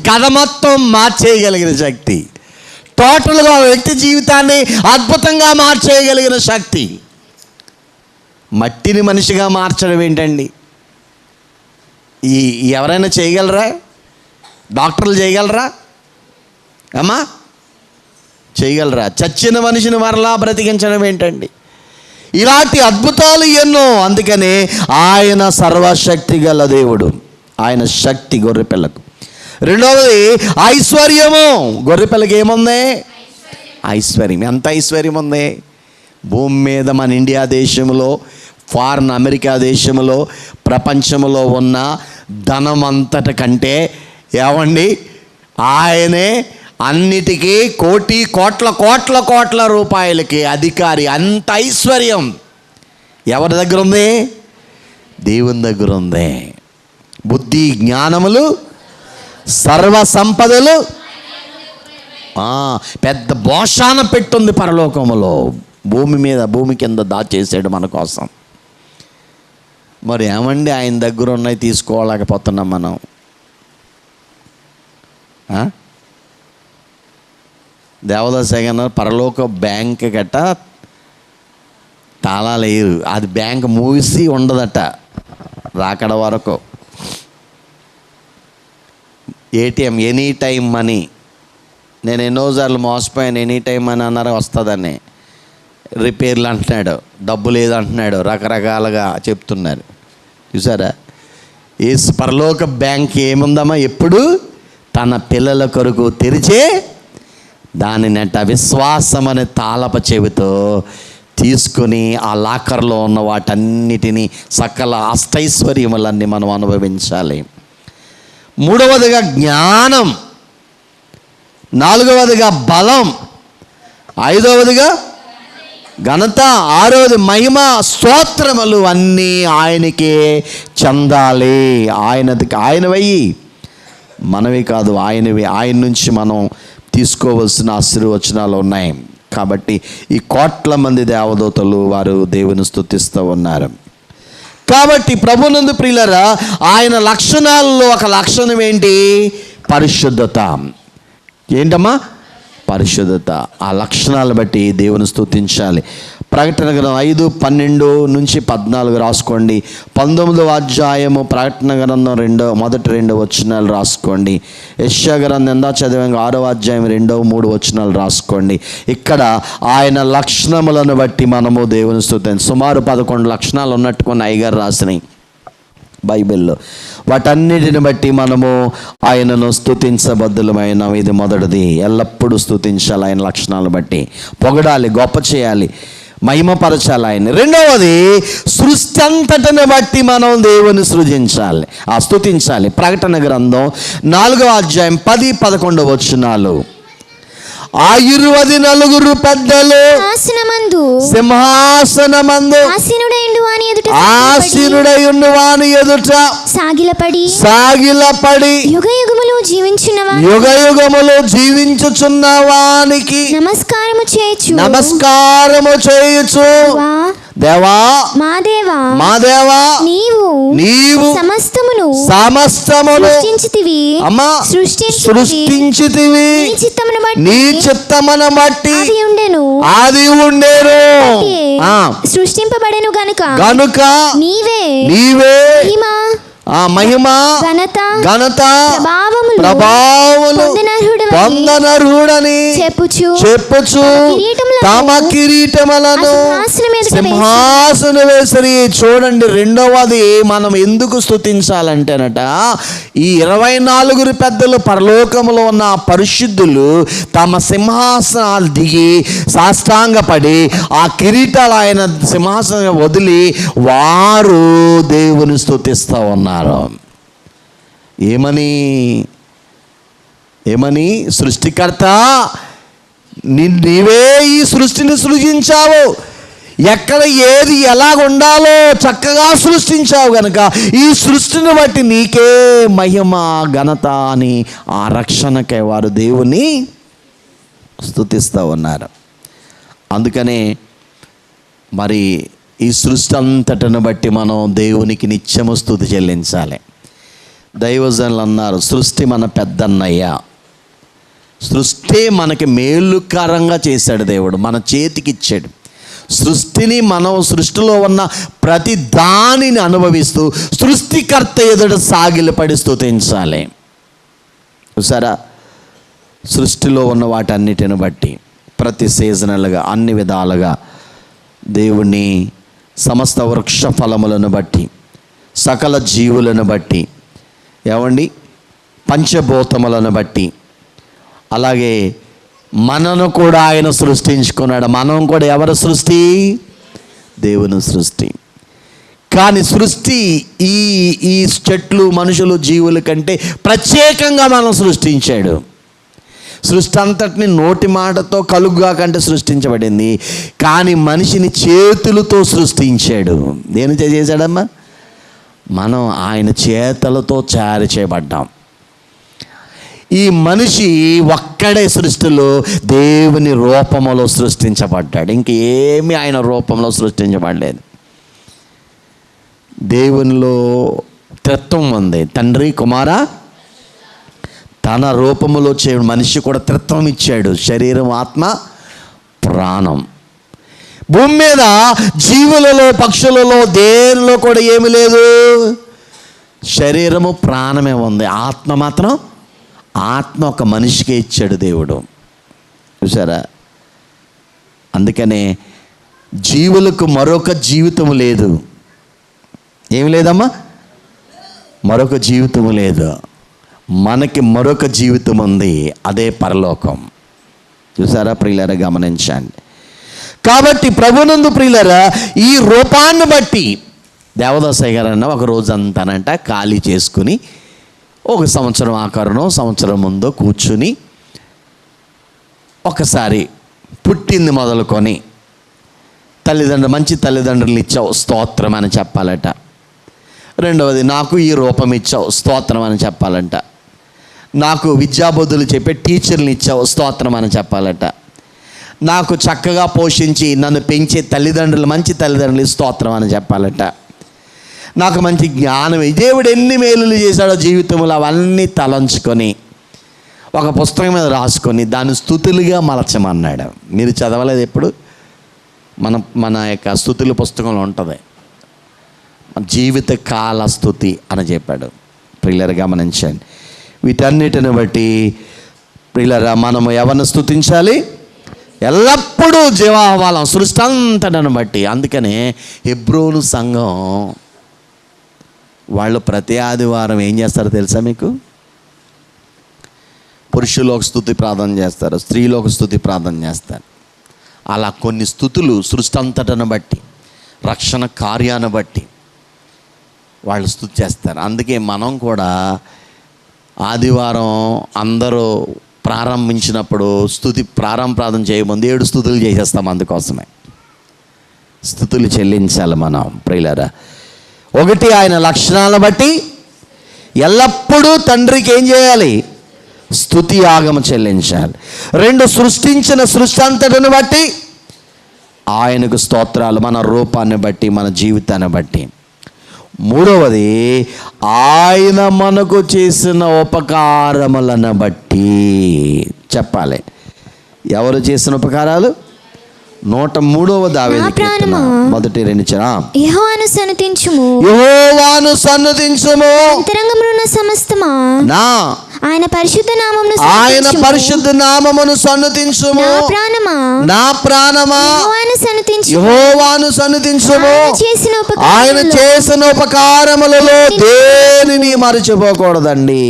కథ మొత్తం మార్చేయగలిగిన శక్తి, టోటల్గా వ్యక్తి జీవితాన్ని అద్భుతంగా మార్చేయగలిగిన శక్తి. మట్టిని మనిషిగా మార్చడం ఏంటండి? ఎవరైనా చేయగలరా? డాక్టర్లు చేయగలరా అమ్మా? చేయగలరా? చచ్చిన మనిషిని మరలా బ్రతికించడం ఏంటండి? ఇలాంటి అద్భుతాలు ఎన్నో. అందుకనే ఆయన సర్వశక్తి గల దేవుడు. ఆయన శక్తి గొర్రెపిల్లకు. రెండవది ఐశ్వర్యము. గొర్రెపిల్లకి ఏముంది? ఐశ్వర్యం. ఎంత ఐశ్వర్యం ఉంది భూమి మీద? మన ఇండియా దేశంలో, ఫారిన్ అమెరికా దేశంలో, ప్రపంచంలో ఉన్న ధనం అంతటి కంటే ఏమండి ఆయనే అన్నిటికీ కోట్ల రూపాయలకి అధికారి. అంత ఐశ్వర్యం ఎవరి దగ్గర ఉంది? దేవుని దగ్గర ఉంది. బుద్ధి జ్ఞానములు సర్వ సంపదలు పెద్ద భోషాన పెట్టుంది పరలోకములో. భూమి మీద, భూమి కింద దాచేసాడు మన కోసం. మరి ఏమండి ఆయన దగ్గర ఉన్నాయి తీసుకోలేకపోతున్నాం మనం? దేవదాస్ అన్నారు, పరలోక బ్యాంక్ గట్ట తాళాలేరు, అది బ్యాంక్ మూసి ఉండదట రాకడ వరకు. ATM any time money. నేను ఎన్నోసార్లు మోసపోయాను. ఎనీ టైం మనీ అన్నారు, వస్తుందని. రిపేర్లు అంటున్నాడు, డబ్బు లేదు అంటున్నాడు, రకరకాలుగా చెప్తున్నారు. చూసారా? ఈ పరలోక బ్యాంక్ ఏముందమ్మా? ఎప్పుడు తన పిల్లల కొరకు తెరిచే దానినట విశ్వాసం అనే తాళప చెవితో తీసుకుని ఆ లాకర్లో ఉన్న వాటన్నిటినీ, సకల అష్టైశ్వర్యములన్నీ మనం అనుభవించాలి. మూడవదిగా జ్ఞానం, నాలుగవదిగా బలం, ఐదవదిగా ఘనత, ఆరవది మహిమ, స్తోత్రములు అన్నీ ఆయనకే చెందాలి. ఆయనవై మనవి కాదు, ఆయనవి. ఆయన నుంచి మనం తీసుకోవలసిన ఆశీర్వచనాలు ఉన్నాయి. కాబట్టి ఈ కోట్ల మంది దేవదూతలు వారు దేవుని స్తుతిస్తూ ఉన్నారు. కాబట్టి ప్రభునందు ప్రియులారా, ఆయన లక్షణాల్లో ఒక లక్షణం ఏంటి? పరిశుద్ధత. ఏంటమ్మా? పరిశుద్ధత. ఆ లక్షణాలు బట్టి దేవుని స్తుతించాలి. ప్రకటన గ్రంథం 5:12-14 రాసుకోండి. 19వ అధ్యాయము ప్రకటన గ్రంథం మొదటి 2 వచనాలు రాసుకోండి. యెషయా గ్రంథం ఎంత చదివాం 6వ అధ్యాయం 2-3 వచనాలు రాసుకోండి. ఇక్కడ ఆయన లక్షణములను బట్టి మనము దేవుని స్తుతించాలి. సుమారు 11 లక్షణాలు ఉన్నట్టుకుని అయ్యగారు రాసినాయి బైబిల్లో. వాటన్నిటిని బట్టి మనము ఆయనను స్తుతించబద్దులమైన. ఇది మొదటిది, ఎల్లప్పుడూ స్తుతించాలి ఆయన లక్షణాలను బట్టి, పొగడాలి, గొప్ప చేయాలి, మహిమపరచాలి ఆయన. రెండవది, సృష్టి అంతటిని బట్టి మనం దేవుని సృజించాలి, స్తుతించాలి. ప్రకటన గ్రంథం 4వ అధ్యాయం 10-11 వచనాలు. ఆ 24 పెద్దలు సింహాసనమందు ఆసీనుడై ఉన్న వాని ఎదుట సాగిలపడి యుగయుగములు జీవించుచున్న వానికి నమస్కారము చేయుచు, దేవా మా దేవా నీవు సమస్తమును అమ్మా సృష్టించితివి, నీ చిత్తమును బట్టి అది ఉండెను, సృష్టింపబడెను గనుక నీవే మహిమ ఘనత ప్రభావములు పొందనర్హుడని చెప్పుచు తమ కిరీటములను సింహాసన వేసరి. చూడండి, రెండవది మనం ఎందుకు స్తుతించాలంటేనట, ఈ 24 పెద్దలు పరలోకములో ఉన్న పరిశుద్ధులు తమ సింహాసనాలు దిగి సాష్టాంగపడి ఆ కిరీటాలు ఆయన సింహాసనం వదిలి వారు దేవుని స్తుతిస్తూ ఉన్నారు. ఏమని సృష్టికర్త నీవే ఈ సృష్టిని సృజించావు, ఎక్కడ ఏది ఎలాగ ఉండాలో చక్కగా సృష్టించావు గనుక ఈ సృష్టిని బట్టి నీకే మహిమ ఘనత అని ఆ రక్షణకై వారు దేవుని స్తుతిస్తూ ఉన్నారు. అందుకనే మరి ఈ సృష్టి అంతటిని బట్టి మనం దేవునికి నిత్యము స్తుతి చెల్లించాలి. దైవజనులు అన్నారు, సృష్టి మన పెద్దన్నయ్య, సృష్టి మనకి మేలుకరంగా చేశాడు దేవుడు, మన చేతికి ఇచ్చాడు సృష్టిని. మనం సృష్టిలో ఉన్న ప్రతి దానిని అనుభవిస్తూ సృష్టికర్త ఎదుట సాగిలపడి స్తుతించాలి. చూసారా, సృష్టిలో ఉన్న వాటన్నిటిని బట్టి ప్రతి సీజనల్గా అన్ని విధాలుగా దేవుణ్ణి, సమస్త వృక్ష ఫలములను బట్టి, సకల జీవులను బట్టి, ఏమండి పంచభూతములను బట్టి, అలాగే మనను కూడా ఆయన సృష్టించుకున్నాడు. మనం కూడా ఎవరి సృష్టి? దేవుని సృష్టి. కానీ సృష్టి ఈ చెట్లు, మనుషులు, జీవుల కంటే ప్రత్యేకంగా మనం సృష్టించాడు. సృష్టి అంతటిని నోటి మాటతో కలుగుగా కంటే సృష్టించబడింది, కానీ మనిషిని చేతులతో సృష్టించాడు. దేని చేశాడమ్మా? మనం ఆయన చేతులతో తయారు చేయబడ్డాం. ఈ మనిషి ఒక్కడే సృష్టిలో దేవుని రూపంలో సృష్టించబడ్డాడు, ఇంకేమీ ఆయన రూపంలో సృష్టించబడలేదు. దేవునిలో త్రిత్వం ఉంది, తండ్రి, కుమార. తన రూపములో చేయడు మనిషి కూడా త్రిత్వం ఇచ్చాడు, శరీరం, ఆత్మ, ప్రాణం. భూమి మీద జీవులలో, పక్షులలో, దేనిలో కూడా ఏమి లేదు, శరీరము, ప్రాణమే ఉంది. ఆత్మ మాత్రం, ఆత్మ ఒక మనిషికే ఇచ్చాడు దేవుడు. చూసారా, అందుకనే జీవులకు మరొక జీవితం లేదు. ఏమి లేదమ్మా? మరొక జీవితం లేదు. మనకి మరొక జీవితం ఉంది, అదే పరలోకం. చూసారా ప్రియులారా, గమనించండి. కాబట్టి ప్రభునందు ప్రియులారా, ఈ రూపాన్ని బట్టి దేవదాసయ్య గారు అన్న ఒక రోజంతానంట ఖాళీ చేసుకుని ఒక సంవత్సరం ఆకారణం సంవత్సరం ముందో కూర్చుని ఒకసారి పుట్టింది మొదలుకొని మంచి తల్లిదండ్రులు ఇచ్చావు, స్తోత్రం అని చెప్పాలట. రెండవది, నాకు ఈ రూపం ఇచ్చావు, స్తోత్రం అని చెప్పాలంట. నాకు విద్యాబుద్ధులు చెప్పే టీచర్ని ఇచ్చావు, స్తోత్రం అని చెప్పాలట. నాకు చక్కగా పోషించి నన్ను పెంచే తల్లిదండ్రులు, మంచి తల్లిదండ్రులు, స్తోత్రం అని చెప్పాలట. నాకు మంచి జ్ఞానం, దేవుడు ఎన్ని మేలులు చేశాడో జీవితంలో అవన్నీ తలంచుకొని ఒక పుస్తకం మీద రాసుకొని దాన్ని స్తుతులుగా మలచమన్నాడు. మీరు చదవలేదు ఎప్పుడు? మన యొక్క స్తుతుల పుస్తకంలో ఉంటుంది, జీవిత కాల స్తుతి అని చెప్పాడు. ప్రియులారా గమనించండి. వీటన్నిటిని బట్టి ప్రియులారా మనము ఎవరిని స్తుతించాలి? ఎల్లప్పుడూ జీవాహ్వాలం, సృష్టి అంతటను బట్టి. అందుకనే హెబ్రోను సంఘం వాళ్ళు ప్రతి ఆదివారం ఏం చేస్తారో తెలుసా మీకు? పురుషులు ఒక స్తుతి ప్రార్థన చేస్తారు, స్త్రీలు ఒక స్తుతి ప్రార్థన చేస్తారు. అలా కొన్ని స్తుతులు సృష్టి అంతటను బట్టి, రక్షణ కార్యాన్ని బట్టి వాళ్ళు స్తుతి చేస్తారు. అందుకే మనం కూడా ఆదివారం అందరూ ప్రారంభించినప్పుడు స్తుతి ప్రారంభం చేయముందు 7 స్తుతులు చేసేస్తాం. అందుకోసమే స్తుతులు చెల్లించాలి మనం ప్రియులారా. 1 ఆయన లక్షణాలను బట్టి ఎల్లప్పుడూ తండ్రికి ఏం చేయాలి? స్తుతి యాగం చెల్లించాలి. 2 సృష్టించిన సృష్టి అంతటిని బట్టి ఆయనకు స్తోత్రాలు, మన రూపాన్ని బట్టి, మన జీవితాన్ని బట్టి. 3వది ఆయన మనకు చేసిన ఉపకారములను బట్టి చెప్పాలి. ఎవరు చేసిన ఉపకారాలు? 103వ దావీదు కీర్తన మొదటి 2 యెహోవాను సన్నుతించుము, యెహోవాను సన్నుతించుము అంతరంగమునున్న సమస్తమా నా ఆయన పరిశుద్ధ నామమును ఆయన పరిశుద్ధ నామమును సన్నుతించుము. నా ప్రాణమా నా ప్రాణమా యెహోవాను సన్నుతించుము, యెహోవాను సన్నుతించుము. ఆయన ఆయన చేసిన ఉపకారములలో దేనిని మరచిపోకూడదండి.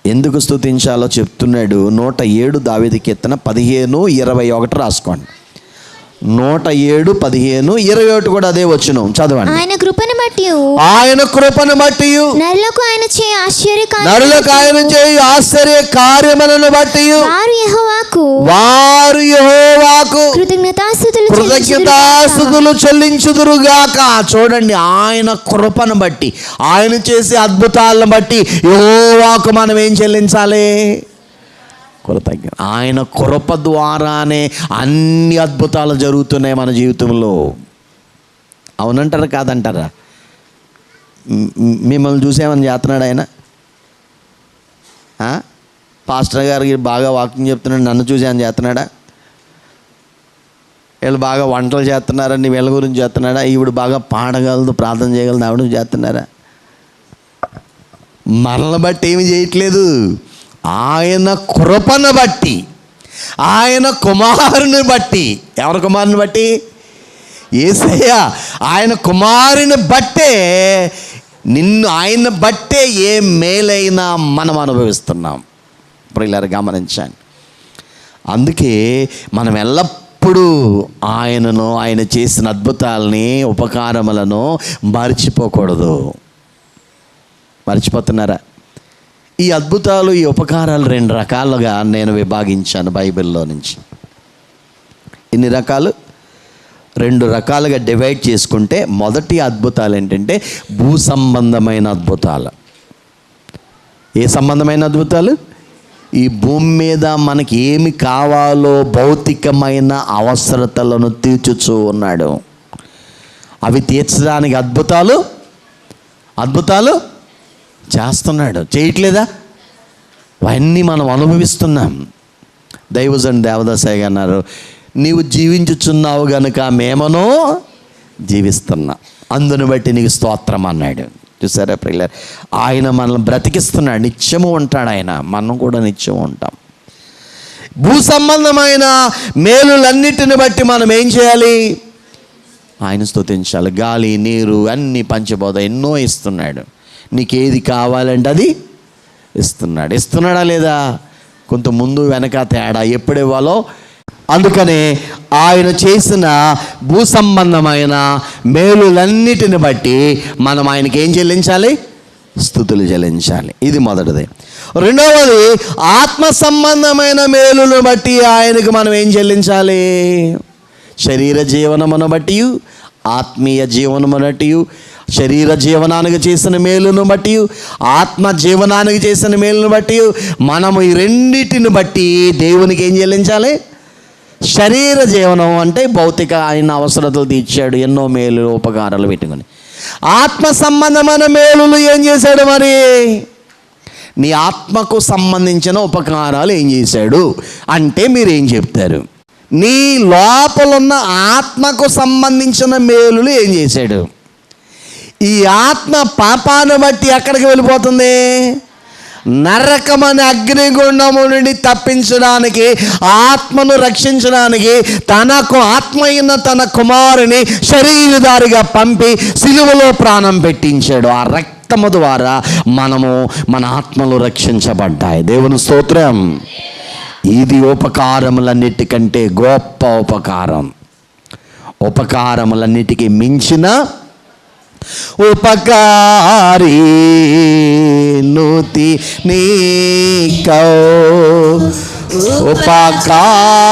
ఎందుకు స్తుతించాలో చెప్తున్నాడు. 107 దావీదు కీర్తన 15:21 రాసుకోండి. 107, 15, 21 కూడా అదే వచనం చదవండి. ఆయన కృపను బట్టి, ఆయన కృపను బట్టి, నరులకు ఆయన చేయ ఆశ్చర్య కార్యములను బట్టి వారు యెహోవాకు కృతజ్ఞతాస్తుతులు చెల్లించుదురుగాక. చూడండి, ఆయన కృపను బట్టి, ఆయన చేసే అద్భుతాలను బట్టి యెహోవాకు మనం ఏం చెల్లించాలి? కృతజ్ఞత. ఆయన కృప ద్వారానే అన్ని అద్భుతాలు జరుగుతున్నాయి మన జీవితంలో. అవునంటారా కాదంటారా? మిమ్మల్ని చూసేమని చేస్తున్నాడు ఆయన? పాస్టర్ గారికి బాగా వాకింగ్ చెప్తున్నాడు, నన్ను చూసి ఆయన చేస్తున్నాడా? వీళ్ళు బాగా వంటలు చేస్తున్నారని వీళ్ళ గురించి చేస్తున్నాడా? ఈవిడ బాగా పాడగలదు, ప్రార్థన చేయగలదు, ఆవిడ చేస్తున్నారా? మనల్ని బట్టి ఏమి చేయట్లేదు. ఆయన కృపను బట్టి, ఆయన కుమారుని బట్టి. ఎవరి కుమారుని బట్టి? యేసయ్య. ఆయన కుమారుని బట్టే ఆయన బట్టే ఏ మేలైనా మనం అనుభవిస్తున్నాం. ప్రియులారా గమనించండి. అందుకే మనం ఎల్లప్పుడూ ఆయనను, ఆయన చేసిన అద్భుతాలని, ఉపకారములను మర్చిపోకూడదు. మర్చిపోతున్నారా? ఈ అద్భుతాలు, ఈ ఉపకారాలు 2 రకాలుగా నేను విభాగించాను బైబిల్లో నుంచి. ఇన్ని రకాలు 2 రకాలుగా డివైడ్ చేసుకుంటే, మొదటి అద్భుతాలు ఏంటంటే భూ సంబంధమైన అద్భుతాలు. ఏ సంబంధమైన అద్భుతాలు? ఈ భూమి మీద మనకి ఏమి కావాలో భౌతికమైన అవసరతలను తీర్చుచూ ఉన్నాడు. అవి తీర్చడానికి అద్భుతాలు చేస్తున్నాడు. చేయట్లేదా? అవన్నీ మనం అనుభవిస్తున్నాం. దైవజన్ దేవదాసయ్య అన్నారు, నీవు జీవించుచున్నావు గనుక మేమను జీవిస్తున్నా, అందును బట్టి నీకు స్తోత్రం అన్నాడు. చూసారా ప్రియులారా? ఆయన మనల్ని బ్రతికిస్తున్నాడు. నిత్యము ఉంటాడు ఆయన, మనం కూడా నిత్యము ఉంటాం. భూ సంబంధమైన మేలులన్నిటిని బట్టి మనం ఏం చేయాలి? ఆయన స్తుతించాలి. గాలి, నీరు అన్నీ పంచబోధ ఎన్నో ఇస్తున్నాడు. నీకేది కావాలంటే అది ఇస్తున్నాడా లేదా? కొంత ముందు వెనక తేడా, ఎప్పుడు ఇవ్వాలో. అందుకనే ఆయన చేసిన భూ సంబంధమైన మేలులన్నిటిని బట్టి మనం ఆయనకి ఏం చెల్లించాలి? స్తుతులు చెల్లించాలి. ఇది మొదటిది. రెండవది, ఆత్మ సంబంధమైన మేలును బట్టి ఆయనకు మనం ఏం చెల్లించాలి? శరీర జీవనమును బట్టి, ఆత్మీయ జీవనమును బట్టి, శరీర జీవనానికి చేసిన మేలును బట్టి, ఆత్మ జీవనానికి చేసిన మేలును బట్టి మనము ఈ రెండింటిని బట్టి దేవునికి ఏం చెల్లించాలి? శరీర జీవనం అంటే భౌతిక ఆయన అవసరతలు తీర్చాడు, ఎన్నో మేలు ఉపకారాలు పెట్టుకుని. ఆత్మ సంబంధమైన మేలులు ఏం చేశాడు? మరి నీ ఆత్మకు సంబంధించిన ఉపకారాలు ఏం చేశాడు అంటే మీరు ఏం చెప్తారు? నీ లోపలున్న ఆత్మకు సంబంధించిన మేలులు ఏం చేశాడు? ఈ ఆత్మ పాపాన్ని బట్టి ఎక్కడికి వెళ్ళిపోతుంది? నరకమని అగ్నిగుండము నుండి తప్పించడానికి, ఆత్మను రక్షించడానికి తనకు ఆత్మ అయిన తన కుమారుని శరీరధారిగా పంపి సిలువలో ప్రాణం పెట్టించాడు. ఆ రక్తము ద్వారా మన ఆత్మలు రక్షించబడ్డాయి. దేవుని స్తోత్రం. ఇది ఉపకారములన్నిటికంటే గొప్ప ఉపకారం. ఉపకారములన్నిటికీ మించిన ఉపకారీ నూతి నీకౌ ఉపకారీ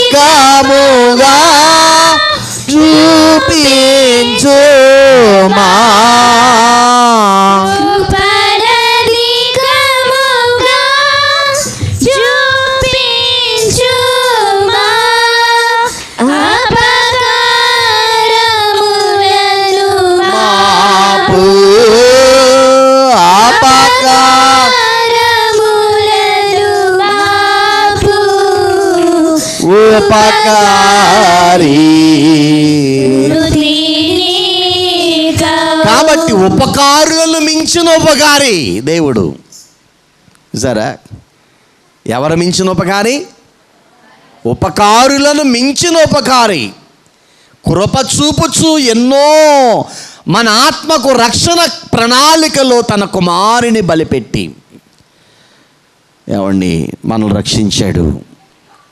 కృపానాధికముగా చూపించుమా ఉపకారీ. కాబట్టి ఉపకారులను మించిన ఉపకారి దేవుడు. సరే, ఎవరు మించిన ఉపకారి? ఉపకారులను మించిన ఉపకారి. కృప చూపుచు ఎన్నో మన ఆత్మకు రక్షణ ప్రణాళికలో తన కుమారుని బలిపెట్టి ఏమండి మనల్ని రక్షించాడు.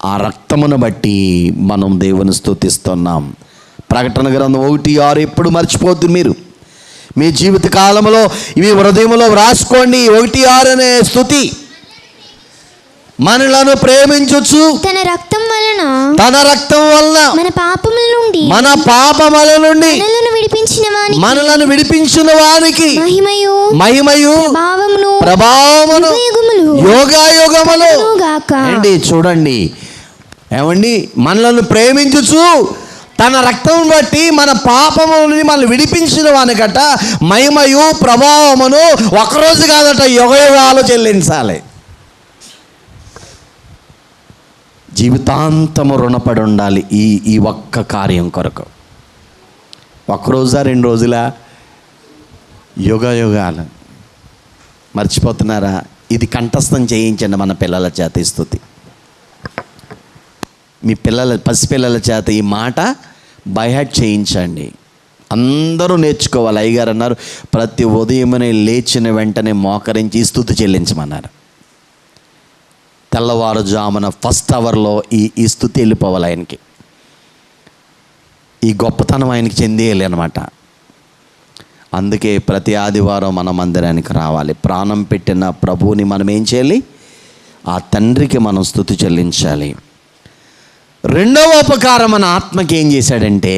ఆ రక్తమును బట్టి మనం దేవుని స్తుతిస్తున్నాం. ప్రకటన గ్రంథం 1:6 ఎప్పుడు మర్చిపోద్దు మీరు. మీ జీవిత కాలంలో ఇవి హృదయంలో వ్రాసుకోండి. 1:6 అనే స్తుతి. మనలను ప్రేమించుచు తన రక్తం వలన మన పాపముల నుండి మనలను విడిపించిన వానికి మహిమయు ప్రభావమును యోగాయుగములు అండి. చూడండి ఏమండి, మనలను ప్రేమించుచు తన రక్తం బట్టి మన పాపముల నుండి మనల్ని విడిపించిన వానికట మహిమయు ప్రభావమును ఒకరోజు కాదట యుగయుగాలు చెల్లించాలి. జీవితాంతము రుణపడి ఉండాలి ఈ ఒక్క కార్యం కొరకు. ఒక్కరోజా 2 రోజుల యుగాలు మర్చిపోతున్నారా? ఇది కంఠస్థం చేయించండి మన పిల్లల చేత ఈ స్తుతి. మీ పసిపిల్లల చేత ఈ మాట బైహార్ట్ చేయించండి. అందరూ నేర్చుకోవాలి. అయ్యగారు అన్నారు ప్రతి ఉదయమనే లేచిన వెంటనే మోకరించి స్తుతి చెల్లించమన్నారు. తెల్లవారుజామున ఫస్ట్ అవర్లో ఈ స్తుతి వెళ్ళిపోవాలి ఆయనకి. ఈ గొప్పతనం ఆయనకి చెందేయాలి అనమాట. అందుకే ప్రతి ఆదివారం మన మందిరానికి రావాలి. ప్రాణం పెట్టిన ప్రభువుని మనం ఏం చేయాలి? ఆ తండ్రికి మనం స్తుతి చెల్లించాలి. రెండవ ఉపకారం మన ఆత్మకి ఏం చేశాడంటే,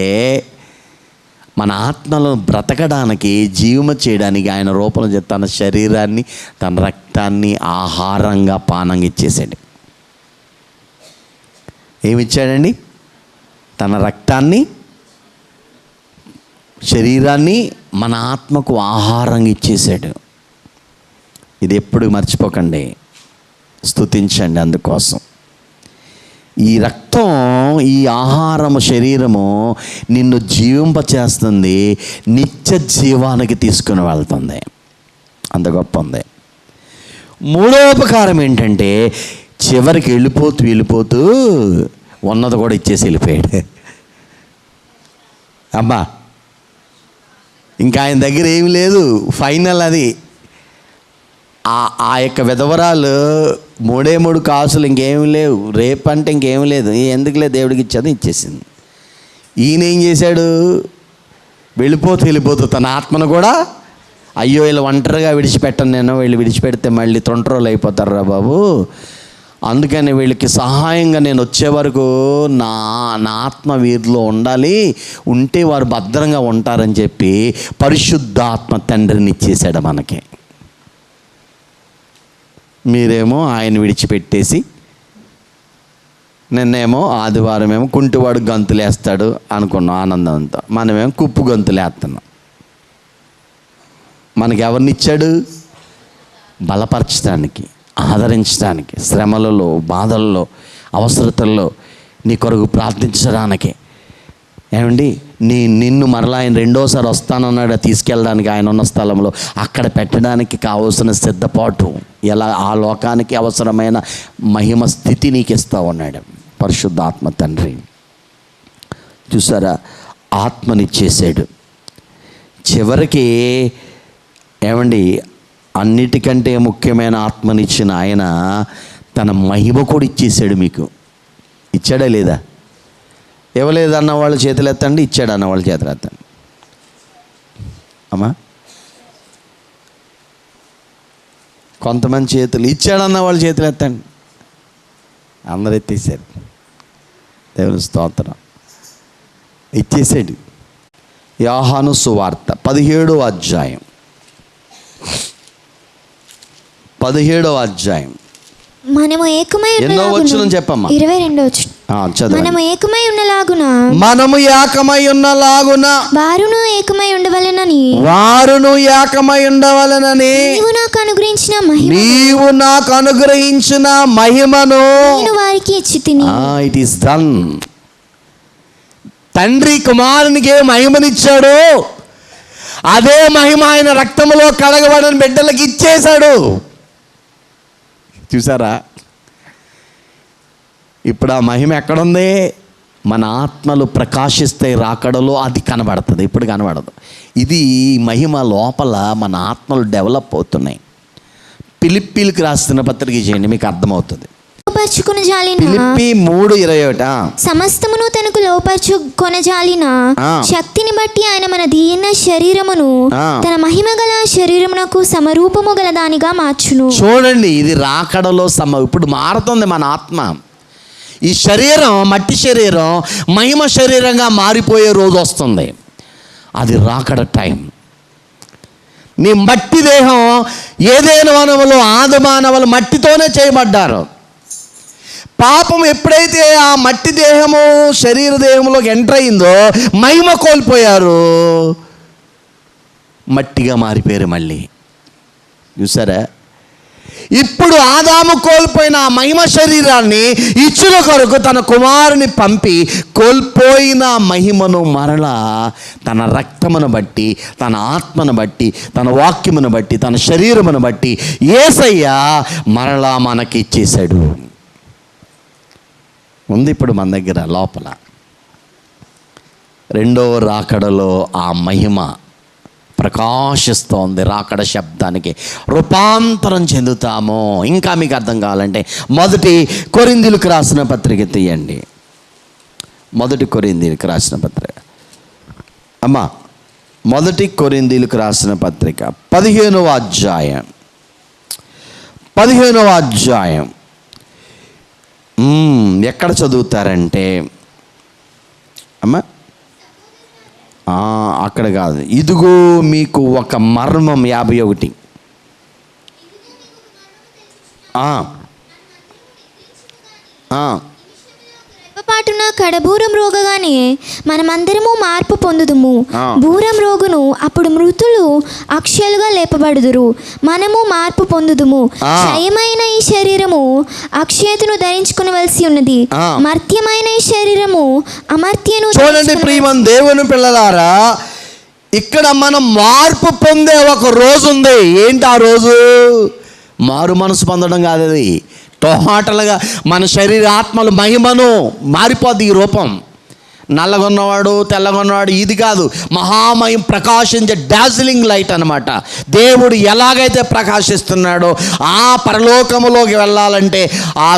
మన ఆత్మలో బ్రతకడానికి జీవము చేయడానికి ఆయన రూపంలో తన శరీరాన్ని తన రక్తాన్ని ఆహారంగా పానంగా ఇచ్చేసాడు. ఏమిచ్చాడండి? తన రక్తాన్ని శరీరాన్ని మన ఆత్మకు ఆహారంగా ఇచ్చేసాడు. ఇది ఎప్పుడు మర్చిపోకండి, స్తుతించండి. అందుకోసం ఈ రక్తం, ఈ ఆహారము, శరీరము నిన్ను జీవింపచేస్తుంది, నిత్య జీవానికి తీసుకుని వెళ్తుంది. అంత గొప్ప ఉంది. మూడో ఉపకారం ఏంటంటే, చివరికి వెళ్ళిపోతూ ఉన్నది కూడా ఇచ్చేసి వెళ్ళిపోయాడు. అమ్మా ఇంకా ఆయన దగ్గర ఏమి లేదు, ఫైనల్ అది. ఆ యొక్క విధవరాలు 3 కాసులు ఇంకేమి లేవు, రేపంటే ఇంకేమి లేదు, ఎందుకులే దేవుడికి ఇచ్చేది ఇచ్చేసింది. ఈయన ఏం చేశాడు? వెళ్ళిపోతూ తన ఆత్మను కూడా అయ్యో వీళ్ళు ఒంటరిగా విడిచిపెట్టను నేను, వీళ్ళు విడిచిపెడితే మళ్ళీ తొంటరోలు అయిపోతారా బాబు, అందుకని వీళ్ళకి సహాయంగా నేను వచ్చే వరకు నా ఆత్మ వీరిలో ఉండాలి, ఉంటే వారు భద్రంగా ఉంటారని చెప్పి పరిశుద్ధాత్మ తండ్రిని ఇచ్చేసాడు మనకి. మీరేమో ఆయన విడిచిపెట్టేసి, నిన్నేమో ఆదివారం ఏమో కుంటివాడు గంతులేస్తాడు అనుకున్నాం ఆనందంతో, మనమేమో కుప్పు గంతులేస్తున్నాం. మనకి ఎవరిని ఇచ్చాడు? బలపరచడానికి, ఆదరించడానికి, శ్రమలలో, బాధల్లో, అవసరతల్లో నీ కొరకు ప్రార్థించడానికి. ఏమండి, నిన్ను మరలా ఆయన రెండోసారి వస్తానన్నాడు తీసుకెళ్ళడానికి, ఆయన ఉన్న స్థలంలో అక్కడ పెట్టడానికి కావలసిన సిద్ధపాటు, ఎలా ఆ లోకానికి అవసరమైన మహిమ స్థితి నీకు ఇస్తా ఉన్నాడు పరిశుద్ధాత్మ తండ్రి. చూసారా, ఆత్మనిచ్చేసాడు. చివరికి ఏమండి, అన్నిటికంటే ముఖ్యమైన ఆత్మనిచ్చిన ఆయన తన మహిమ కూడా ఇచ్చేసాడు మీకు. ఇచ్చాడా లేదా? ఇవ్వలేదన్న వాళ్ళు చేతులు ఎత్తండి, ఇచ్చాడు అన్న వాళ్ళు చేతులు ఎత్తండి. అమ్మా, కొంతమంది చేతులు ఇచ్చాడన్న వాళ్ళు చేతులు ఎత్తండి. అందరు ఎత్తేసారు. దేవుని స్తోత్రం. ఇచ్చేసాడు. యోహాను సువార్త 17వ అధ్యాయం 17వ అధ్యాయం మనము ఏకమై ఎన్నో వచనం చెప్పమ్మా? 22వ వచనం. మనము ఏకమై ఉన్నలాగున, మనము ఏకమై ఉన్నలాగున వారును ఏకమై ఉండవలెనని, నీవు నాకు అనుగ్రహించిన మహిమను నేను వారికి ఇచ్చితిని. It is done. తండ్రి కుమారునికి ఏ మహిమనిచ్చాడో అదే మహిమ ఆయన రక్తములో కడగబడిన బిడ్డలకి ఇచ్చేశాడు. చూసారా? ఇప్పుడు ఆ మహిమ ఎక్కడుంది? మన ఆత్మలు ప్రకాశిస్తే రాకడలో అది కనబడుతుంది, ఇప్పుడు కనబడదు. ఇది మహిమ లోపల మన ఆత్మలు డెవలప్ అవుతున్నాయి. ఫిలిప్పీలకు రాస్తున్న పత్రిక చేయండి, మీకు అర్థమవుతుంది. ఫిలిప్పీ 3:21 సమస్తమును తనకు లోపర్చుకొనజాలిన శక్తిని బట్టి ఆయన మన దీన శరీరమును తన మహిమ గల శరీరమునకు సమరూపము గల దానిగా మార్చును. చూడండి, ఇది రాకడలో ఇప్పుడు మారుతుంది మన ఆత్మ. ఈ శరీరం, మట్టి శరీరం మహిమ శరీరంగా మారిపోయే రోజు వస్తుంది. అది రాకడ టైం. నీ మట్టి దేహం ఏదైనా వనములు ఆదిమానవులు మట్టితోనే చేయబడ్డారు. పాపం ఎప్పుడైతే ఆ మట్టి దేహము శరీర దేహంలోకి ఎంటర్ అయిందో మహిమ కోల్పోయారు, మట్టిగా మారిపోయారు మళ్ళీ. చూసారా? ఇప్పుడు ఆదాము కోల్పోయిన ఆ మహిమ శరీరాన్ని ఇచ్చిన కొరకు తన కుమారుని పంపి కోల్పోయిన మహిమను మరలా తన రక్తమును బట్టి, తన ఆత్మను బట్టి, తన వాక్యమును బట్టి, తన శరీరమును బట్టి యేసయ్య మరలా మనకి ఇచ్చేశాడు. ఉంది ఇప్పుడు మన దగ్గర లోపల. రెండో రాకడలో ఆ మహిమ ప్రకాశిస్తోంది. రాకడ శబ్దానికి రూపాంతరం చెందుతాము. ఇంకా మీకు అర్థం కావాలంటే 1 కొరింథీయులకు రాసిన పత్రిక తీయండి. 1 కొరింథీయులకు రాసిన పత్రిక అమ్మా, 1 కొరింథీయులకు రాసిన పత్రిక 15వ అధ్యాయం 15వ అధ్యాయం ఎక్కడ చదువుతారంటే అమ్మా, అక్కడ కాదు, ఇదిగో మీకు ఒక మర్మం 51. రెప్పపాటున కడబూరం రోగగానే మనమందరము మార్పు పొందుదుము. బూరం రోగును అప్పుడు మృతులు అక్షయులుగా లేపబడుదురు, మనము మార్పు పొందుదుము. క్షయమైన ఈ శరీరము అక్షయతను ధరించుకునవలసి ఉన్నది, మర్త్యమైన ఈ శరీరము అమర్త్యను. చూడండి ప్రియమైన దేవుని పిల్లలారా, ఇక్కడ మనం మార్పు పొందే ఒక రోజు ఉంది. ఏంటి ఆ రోజు? మారు మనసు పొందడం కాదు, అది టోటల్గా మన శరీర ఆత్మలు మహిమను మారిపోద్ది. ఈ రూపం నల్లగొన్నవాడు తెల్లగొన్నవాడు ఇది కాదు. మహామయం ప్రకాశించే డాజిలింగ్ లైట్ అన్నమాట. దేవుడు ఎలాగైతే ప్రకాశిస్తున్నాడో ఆ పరలోకములోకి వెళ్ళాలంటే ఆ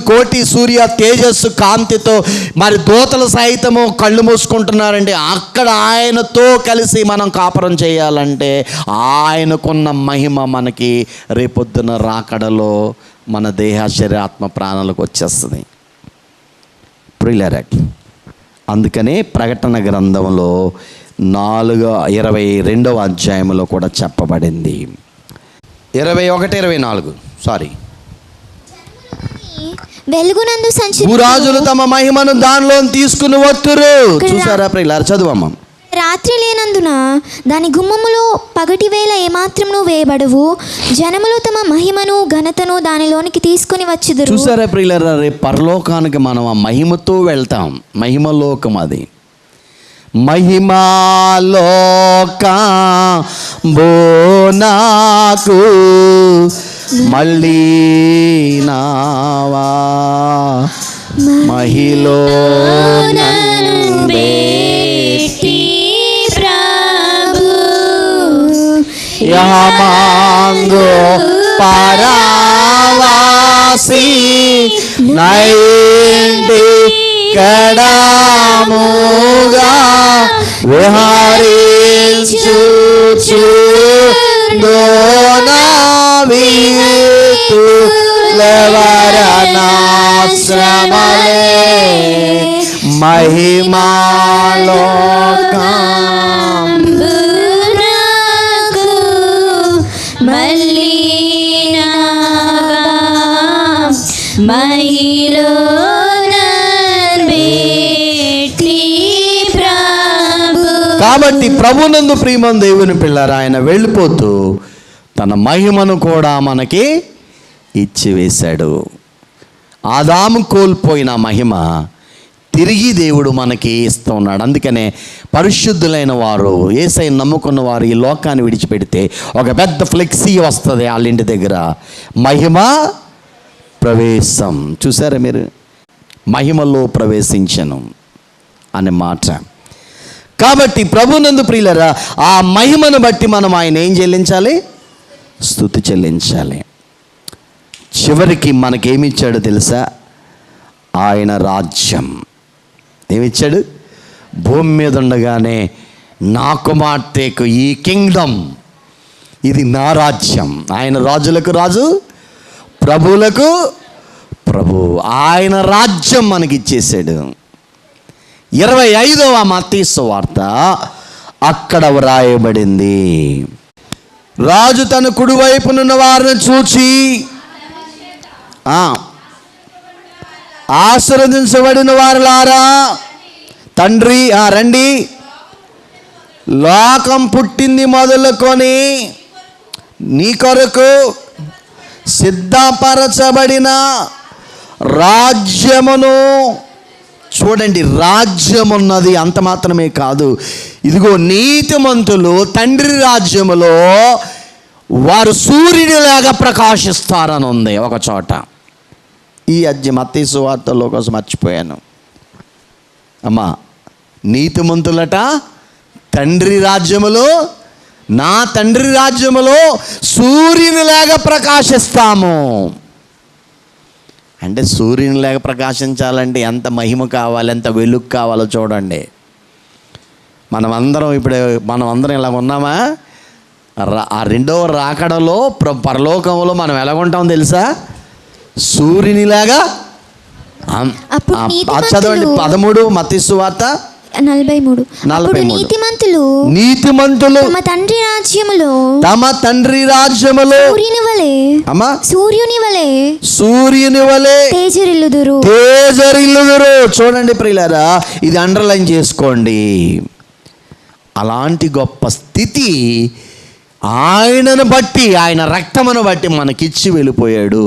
కోటి సూర్య తేజస్సు కాంతితో మరి దూతలు సైతము కళ్ళు మూసుకుంటున్నారంటే అక్కడ ఆయనతో కలిసి మనం కాపురం చేయాలంటే ఆయనకున్న మహిమ మనకి రేపొద్దున రాకడలో మన దేహ శరీరాత్మ ప్రాణాలకు వచ్చేస్తుంది. ప్రియులారా, అందుకనే ప్రకటన గ్రంథంలో 22వ అధ్యాయంలో కూడా చెప్పబడింది. 21-24 సారీ, వెలుగునందు భూరాజులు తమ మహిమను దానిలో తీసుకుని వత్తురు. చూసారా ప్రియులారా? చదువమ్మ. రాత్రి లేనందున దాని గుమ్మములో పగటి వేళ ఏమాత్రమును వేయబడవు. జనములు తమ మహిమను ఘనతను దానిలోనికి తీసుకుని వచ్చుదురు. చూసారా ప్రియులారా? రేపు పరలోకానికి మనం ఆ మహిమతో వెళ్తాం. మహిమలోకం అది. మహిమాలోక బోనాకు మళ్ళీ నావా మహిలో యామాంగో పరావాసి నైంటి కడాముగా విహరించుచు దోనావీతు లవరనాశ్రమలే మహిమాలోకా కాబట్టి ప్రభునందు ప్రియమైన దేవుని పిల్లరా, ఆయన వెళ్ళిపోతూ తన మహిమను కూడా మనకి ఇచ్చివేశాడు. ఆదాము కోల్పోయిన మహిమ తిరిగి దేవుడు మనకి ఇస్తూ ఉన్నాడు. అందుకనే పరిశుద్ధులైన వారు, యేసయ్యను నమ్ముకున్న వారు ఈ లోకాన్ని విడిచిపెడితే ఒక పెద్ద ఫ్లెక్సీ వస్తుంది వాళ్ళ ఇంటి దగ్గర, మహిమ ప్రవేశం. చూసారా మీరు? మహిమలో ప్రవేశించను అనే మాట. కాబట్టి ప్రభునందు ప్రియులరా, ఆ మహిమను బట్టి మనం ఆయన ఏం చెల్లించాలి? స్తుతి చెల్లించాలి. చివరికి మనకేమిచ్చాడో తెలుసా? ఆయన రాజ్యం ఏమిచ్చాడు? భూమి మీద ఉండగానే నా కుమార్తెకు ఈ కింగ్డమ్, ఇది నా రాజ్యం. ఆయన రాజులకు రాజు, ప్రభువులకు ప్రభు. ఆయన రాజ్యం మనకిచ్చేసాడు. 25వ మత్తయి సువార్త అక్కడ వ్రాయబడింది, రాజు తన కుడివైపునున్న వారిని చూచి ఆశీర్వదించబడిన వారులారా, తండ్రి రండి, లోకం పుట్టింది మొదలుకొని నీ కొరకు సిద్ధపరచబడిన రాజ్యమును చూడండి. రాజ్యం ఉన్నది, అంత మాత్రమే కాదు, ఇదిగో నీతిమంతులు తండ్రి రాజ్యములో వారు సూర్యుడిలాగా ప్రకాశిస్తారని ఉంది ఒక చోట. ఈ మత్తయి సువార్తలో కోసం మర్చిపోయాను అమ్మా. నీతిమంతులట తండ్రి రాజ్యములో, నా తండ్రి రాజ్యములో సూర్యునిలాగా ప్రకాశిస్తాము. అంటే సూర్యునిలాగా ప్రకాశించాలంటే ఎంత మహిమ కావాలి, ఎంత వెలుగు కావాలో చూడండి. మనమందరం ఇలా ఉన్నామా? ఆ రెండవ రాకడలో పరలోకంలో మనం ఎలాగుంటాం తెలుసా? సూర్యునిలాగా. చదవండి 13 మత్తయి సువార్త 43. నీతిమంతులు తమ తండ్రి రాజ్యములో సూర్యుని వలె తేజరిల్లుదురు. చూడండి ప్రియులారా, ఇది అండర్లైన్ చేసుకోండి. అలాంటి గొప్ప స్థితి ఆయనను బట్టి, ఆయన రక్తమును బట్టి మనకిచ్చి వెళ్ళిపోయాడు.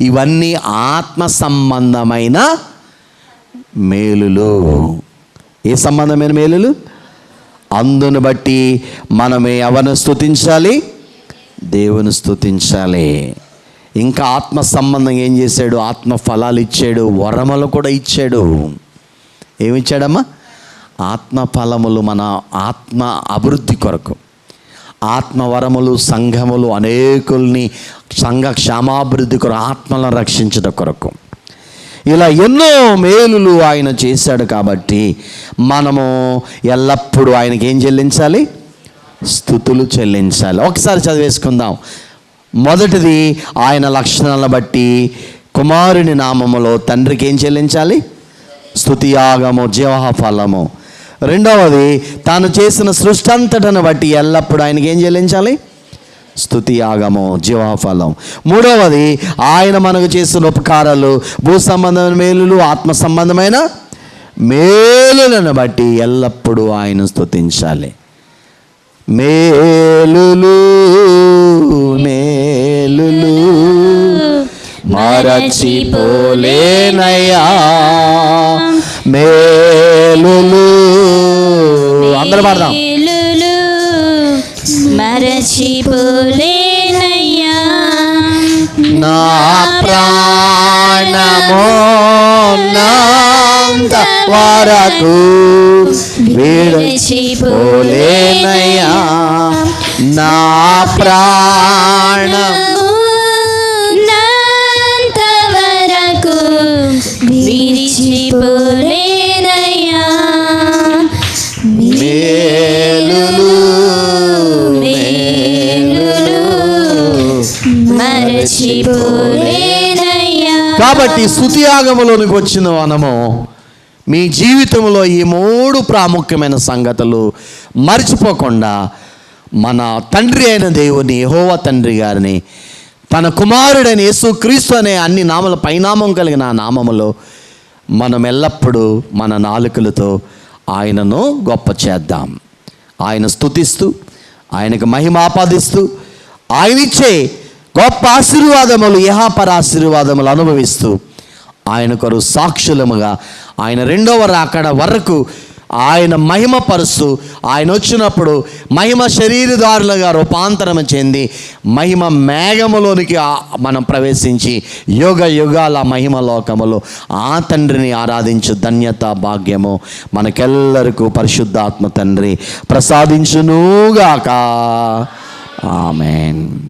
ఇవన్నీ ఆత్మ సంబంధమైన మేలులు. ఏ సంబంధమైన మేలులు? అందును బట్టి మనమే ఎవరిని స్తుతించాలి? దేవుని స్తుతించాలి. ఇంకా ఆత్మ సంబంధం ఏం చేశాడు? ఆత్మ ఫలాలు ఇచ్చాడు, వరములు కూడా ఇచ్చాడు. ఏమిచ్చాడమ్మా? ఆత్మ ఫలములు మన ఆత్మ అభివృద్ధి కొరకు, ఆత్మవరములు సంఘములు అనేకుల్ని సంఘ క్షేమాభివృద్ధి కొరకు, ఆత్మలను రక్షించడం కొరకు, ఇలా ఎన్నో మేలులు ఆయన చేశాడు. కాబట్టి మనము ఎల్లప్పుడూ ఆయనకి ఏం చెల్లించాలి? స్తుతులు చెల్లించాలి. ఒకసారి చదివేసుకుందాం. మొదటిది, ఆయన లక్షణాలను బట్టి కుమారుని నామములో తండ్రికి ఏం చెల్లించాలి? స్తుతియాగము, జీవఫలము. రెండవది, తాను చేసిన సృష్టి అంతటను బట్టి ఎల్లప్పుడూ ఆయనకి ఏం చెల్లించాలి? స్తుతియాగము, జీవఫలం. మూడవది, ఆయన మనకు చేసిన ఉపకారాలు, భూ సంబంధమైన మేలులు, ఆత్మ సంబంధమైన మేలులను బట్టి ఎల్లప్పుడూ ఆయన స్తుతించాలి. మేలులు మేలులు మరచిపోలేనయ్యా, మేలులు. అందరూ పాడదాం. మరచిపోలేనయ్యా, నా ప్రాణమో నంత వరకు విడిచిపోలేనయ్యా, నా ప్రాణము నంత వరకు విడిచిపోలేనయ్యా, మేలులు మరచిపోలేనయ్యా. కాబట్టి స్తుతియాగములోనికి వచ్చిన మనము మీ జీవితంలో ఈ 3 ప్రాముఖ్యమైన సంగతులు మర్చిపోకుండా మన తండ్రి అయిన దేవుని, యెహోవా తండ్రి గారిని, తన కుమారుడైన యేసుక్రీస్తు అనే అన్ని నామల పైనామం కలిగిన ఆ నామములో మనం ఎల్లప్పుడూ మన నాలుకలతో ఆయనను గొప్ప చేద్దాం. ఆయన స్తుతిస్తూ, ఆయనకు మహిమ ఆపాదిస్తూ, ఆయనిచ్చే గొప్ప ఆశీర్వాదములు, యెహోవా ఆశీర్వాదములు అనుభవిస్తూ, ఆయన కొరకు సాక్షులముగా ఆయన రెండవ రాకడ వరకు ఆయన మహిమపరుస్తూ, ఆయన వచ్చినప్పుడు మహిమ శరీరదారులుగా రూపాంతరం చెంది మహిమ మేఘములోనికి మనం ప్రవేశించి యుగ యుగాల మహిమ లోకములో ఆ తండ్రిని ఆరాధించు ధన్యత భాగ్యము మనకెల్లరికూ పరిశుద్ధాత్మ తండ్రి ప్రసాదించునుగాక. ఆమేన్.